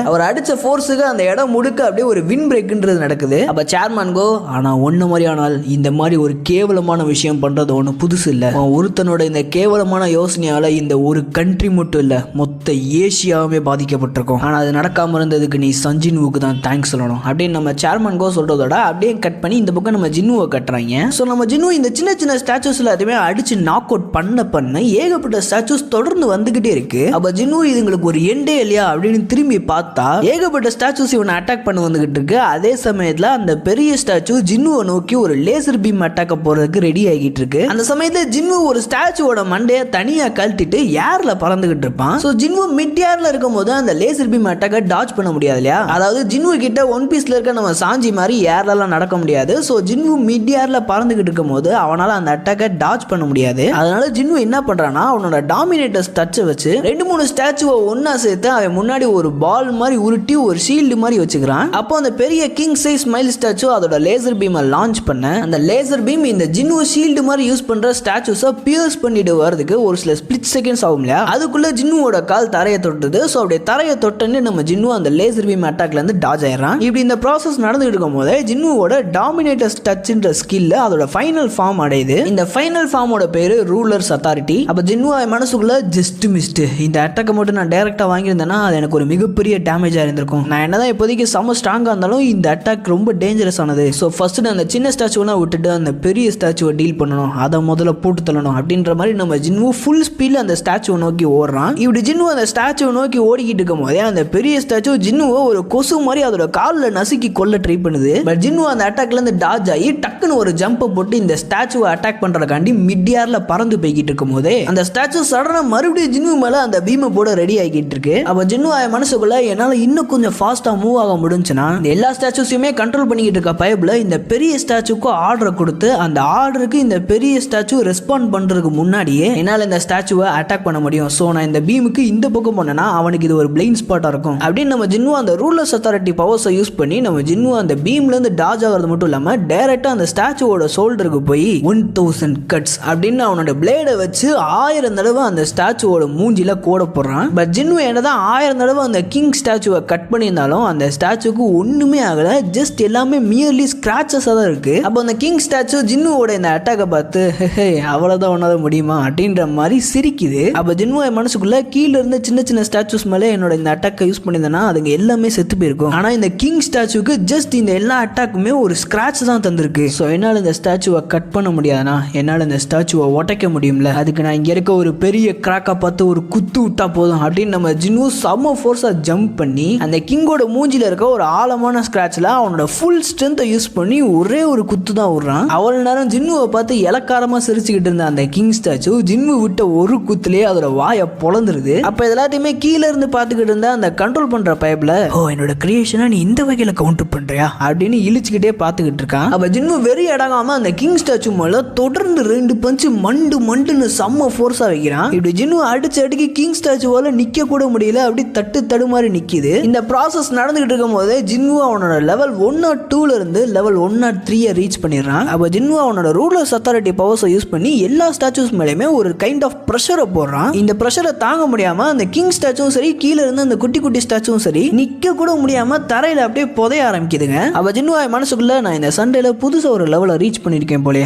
அவர் அடிச்ச ஃபோர்ஸுக்கு அந்த இடம் முடுக்க அப்படியே ஒரு வின் பிரேக்ன்றது நடக்குது. அப்ப சேர்மன் கோ ஆனா ஒண்ணு மாதிரியானால் இந்த மாதிரி ஒரு கேவலமான விஷயம் பண்றது ஒண்ணு புதுசு இல்ல. ஒருத்தனோட இந்த கேவலமான யோசனையால இந்த ஒரு கண்ட்ரி மட்டும் இல்ல மொத்த ஏசியாவுமே பாதிக்கப்பட்டிருக்கும். ஆனா அது நடக்காம இருந்ததுக்கு நீ சஞ்சின்வுக்கு தான் தேங்க்ஸ் சொல்லணும் அப்படின்னு நம்ம சேர்மன் கோ சொல்றதோட அப்படியே கட் பண்ணி இந்த பக்கம் நம்ம ஜின்னுவை கட்டுறாங்க. ஸோ நம்ம ஜின்னு இந்த சின்ன சின்ன ஸ்டாச்சுஸ் எல்லாத்தையுமே அடிச்சு நாக் அவுட் பண்ண ஏகப்பட்ட ஸ்டாச்சுஸ் தொடர்ந்து வந்துகிட்டே இருக்கு. அப்ப ஜின்னு இதுங்களுக்கு ஒரு எண்டே இல்லையா அப்படின்னு திரும்பி பார்த்தா ஏகப்பட்ட ஸ்டாச்சுஸ் இவனை அட்டாக் பண்ண வந்துகிட்டு இருக்கு. அதே சமயத்துல அந்த பெரிய ஸ்டாச்சு ஜின்னுவை நோக்கி ஒரு லேசர் பீம் அட்டாக் போறதுக்கு ரெடி ஆகிட்டு இருக்கு. அந்த சமயத்துல ஜின்னு ஒரு ஸ்டாச்சுவோட மண்டைய தனியா கழட்டிட்டு ஏர்ல பறந்துகிட்டு இருப்பான். சோ ஜின்னு மிட் ஏர்ல இருக்கும் போது அந்த லேசர் பீம் அட்டாக்க டாச் பண்ண முடியாது இல்லையா? அதாவது ஜின்னு கிட்ட ஒன் பீஸ்ல இருக்க நம்ம சாஞ்சி மாதிரி ஏர்ல நடக்க முடியாது. சோ ஜின்னு மிட் ஏர்ல பறந்துகிட்டு இருக்கும் போது அவனால அந்த அட்டாக்க டாச் பண்ண முடியாது. அதனால ஜின்னு என்ன பண்றானா அவனோட டாமினேட்டர் ஸ்டாச்சை வச்சு 2-3 ஸ்டாச்சுவை ஒன்னா சேர்த்து அவன் முன்னாடி ஒரு பால் மாதிரி உருட்டி ஒரு ஷீல்டு மாதிரி வச்சுக்கிறான். அப்போ அந்த பெரிய கிங் சைஸ் ஸ்மைல் ஸ்டாச்சு அதோட லேசர் பீமை லான்ச் பண்ண அந்த லேசர் பீம் இந்த ஜின்னு ஷீல்டு மாதிரி யூஸ் பண்ற ஸ்டாச்சுஸை பியர்ஸ் பண்ணிட்டு வரதுக்கு ஒரு சில ஸ்பிளிட் செகண்ட்ஸ் ஆகும் இல்லையா? அதுக்குள்ள ஜின்னுவோட கால் தரையை தொட்டுது. ஸோ அப்படியே தரையை தொட்டன்னு நம்ம ஜின்னு அந்த லேசர் பீம் அட்டாக்ல இருந்து டாஜ் ஆயிடுறான். இப்படி இந்த ப்ராசஸ் நடந்துட்டு இருக்கும் போதே ஜின்னுவோட டாமினேட்டர் டச்ன்ற ஸ்கில்ல அதோட ஃபைனல் ஃபார்ம் அடையுது. இந்த ஃபைனல் ஃபார்மோட பேரு ரூலர்ஸ் அத்தாரிட்டி. அப்ப ஜின்னு மனசுக்குள்ள ஜஸ்ட் மிஸ்ட் இந்த அட்டாக்கை மட்டும் நான் டைரக்டா வாங்கியிருந்தேன்னா அது எனக்கு ஒரு மிகப்பெரிய டேமேஜ் இருந்திருக்கும். நான் என்னதான் இப்போதைக்கு செம்ம ஸ்ட்ராங்கா இருந்தாலும் இந்த அட்டாக் ரொம்ப டேஞ்சரஸ் ஆனது. ஸோ ஃபர்ஸ்ட் அந்த சின்ன ஸ்டாச்சுவெல்லாம் விட்டுட்டு அந்த பெரிய ஸ்டாச்சுவை டீல் பண்ணணும், அதை முதல்ல போட்டு தள்ளணும் அப்படின்ற மாதிரி நம்ம ஜின்னு ஃபுல் ஸ்பீட்ல அந்த ஸ்டாச்சுவை நோக்கி ஓடுறான். இப்படி ஜின்னு அந்த ஸ்டாச்சுவை நோக்கி ஓடிக்கிட்டு இருக்கும் போதே அந்த பெரிய ஸ்டாச்சு ஜின்னுவை ஒரு கொசு மாதிரி அதோட காலில் நசுக்கி கொல்ல ட்ரை பண்ணுது. பட் ஜின்னு அந்த அட்டாக்ல இருந்து டாஜ் ஆகி டக்குன்னு ஒரு ஜம்பை போட்டு இந்த ஸ்டாச்சுவை அட்டாக் பண்றதுக்காண்டி மிட் ஏர்ல பறந்து போய்கிட்டு இருக்கும் போதே அந்த ஸ்டாச்சு சடனா மறுபடியும் ஜின்னு மேல அந்த பீமை போட ரெடி ஆகிட்டு இருக்கு. அப்ப ஜின்னு மனசுக்குள்ள என்னால இன்னும் கொஞ்சம் ஃபாஸ்டா மூவ் ஆக முடிஞ்சுன்னா எல்லா ஸ்டாச்சுஸையுமே கண்ட்ரோல் பண்ணிக்கிட்டு இருக்க பைப்ல இந்த பெரிய ஸ்டாச்சுக்கு ஆர்டர் கொடுத்து அந்த ஆர்டருக்கு இந்த பெரிய ஸ்டாச்சு ரெஸ்பாண்ட் பண்றதுக்கு முன்னாடியே என்னால இந்த ஸ்டாச்சுவை அட்டாக் பண்ண முடியும். சோ நான் இந்த பீமுக்கு இந்த பக்கம் பண்ணனா அவனுக்கு இது ஒரு பிளைண்ட் ஸ்பாட்டா இருக்கும் அப்படின்னு நம்ம ஜின்னு அந்த ரூலர்ஸ் அத்தாரிட்டி பவர்ஸை யூஸ் பண்ணி நம்ம ஜின்னு அந்த பீம்ல இருந்து டாஜ் ஆகிறது மட்டும் இல்லாம டைரக்டா அந்த ஸ்டாச்சுவோட ஷோல்டருக்கு போய் 1000 கட்ஸ் அப்படின்னு அவனோட பிளேடை வச்சு 1000 தடவை அந்த ஸ்டாச்சுவோட மூஞ்சில கோட போடுறான். பட் ஜின்னு என்னதான் 1000 தடவை அந்த கிங் ஸ்டாச்சுவை கட் பண்ணியிருந்தாலும் அந்த ஸ்டாச்சுக்கு ஒண்ணுமே ஆகல. ஜஸ்ட் எல்லாமே மியர்லி ஸ்கிராச்சஸா தான் இருக்கு. அப்போ அந்த கிங் ஸ்டாச்சு ஜின்னுவோட இந்த அட்டாக்கை பார்த்து அவ்வளவுதான் ஒன்னாத முடியுமா அப்படின்ற மாதிரி சிரிக்குது. அப்ப ஜின்னு மனசுக்குள்ள கீழ இருந்து சின்ன சின்ன ஸ்டாச்சுஸ் மேல என்னோட இந்த அட்டாக்கை யூஸ் பண்ணியிருந்தேன்னா அதுங்க எல்லாமே செத்து போயிருக்கும். ஆனா இந்த கிங் ஸ்டாச்சுக்கு ஜஸ்ட் இந்த எல்லா அட்டாக்குமே ஒரு ஸ்கிராட்ச் தான் தந்திருக்கு. ஸோ என்னால் இந்த ஸ்டாச்சுவை கட் பண்ண முடியாதுனா என்னால் இந்த ஸ்டாச்சுவை உடைக்க முடியும்ல, அதுக்கு நான் இங்க இருக்க ஒரு பெரிய கிராக்கா பார்த்து ஒரு குத்து விட்டா போதும் அப்படின்னு நம்ம ஜின்னு செம்ம ஃபோர்ஸா ஜம்ப் பண்ணி அந்த கிங்கோட மூஞ்சில இருக்க ஒரு ஆழமான ஸ்கிராட்ச்ல அவனோட ஃபுல் ஸ்ட்ரென்த்தை யூஸ் பண்ணி ஒரே ஒரு குத்து தான் விடுறான். அவ்வளவு நேரம் ஜின்னுவை பார்த்து இலக்காரமா சிரிச்சுக்கிட்டு இருந்த அந்த கிங் ஸ்டாச்சு ஜின்னு விட்ட ஒரு குத்துலயே அதோட வாயை பொளந்துருது. அப்ப எல்லாத்தையுமே கீழே இருந்து பார்த்துக்கிட்டு இருந்த அந்த கண்ட்ரோல் பண்ற பைப்ல என்னோட கிரியேஷனை நீ இந்த வகையில கவுண்டர் பண்றியா அப்படின்னு இழிச்சுக்கிட்டே பார்த்துக்கிட்டு இருக்கான். அப்ப ஜின்னு வெறி அடங்காம அந்த கிங் ஸ்டாச்சு மேல தொடர்ந்து 2 பஞ்சு மண்டுன்னு செம்ம ஃபோர்ஸா வைக்கிறான். முடியலையா. இப்படி ஜின்னு அடிச்சு அடிக்கி கிங் ஸ்டாச்சுவால நிக்க கூட முடியல, அப்படி தட்டு தடுமாறி நிக்குது. இந்த ப்ராசஸ் நடந்துகிட்டு இருக்கும் போது ஜின்னு அவனோட லெவல் 102ல இருந்து லெவல் 103 ரீச் பண்ணிடுறான். அப்ப ஜின்னு அவனோட ரூலர்ஸ் அத்தாரிட்டி பவர்ஸை யூஸ் பண்ணி எல்லா ஸ்டாச்சுஸ் மேலேயுமே ஒரு கைண்ட் ஆஃப் ப்ரெஷரை போடுறான். இந்த ப்ரெஷரை தாங்க முடியாம அந்த கிங் ஸ்டாச்சுவும் சரி, கீழே இருந்து அந்த குட்டி குட்டி ஸ்டாச்சுவும் சரி நிக்க கூட முடியாம தரையில அப்படியே புதைய ஆரம்பிக்குதுங்க. அப்ப ஜின்னு மனசுக்குள்ள நான் இந்த சண்டேல புதுசா ஒரு லெவலை ரீச் பண்ணிருக்கேன் போலே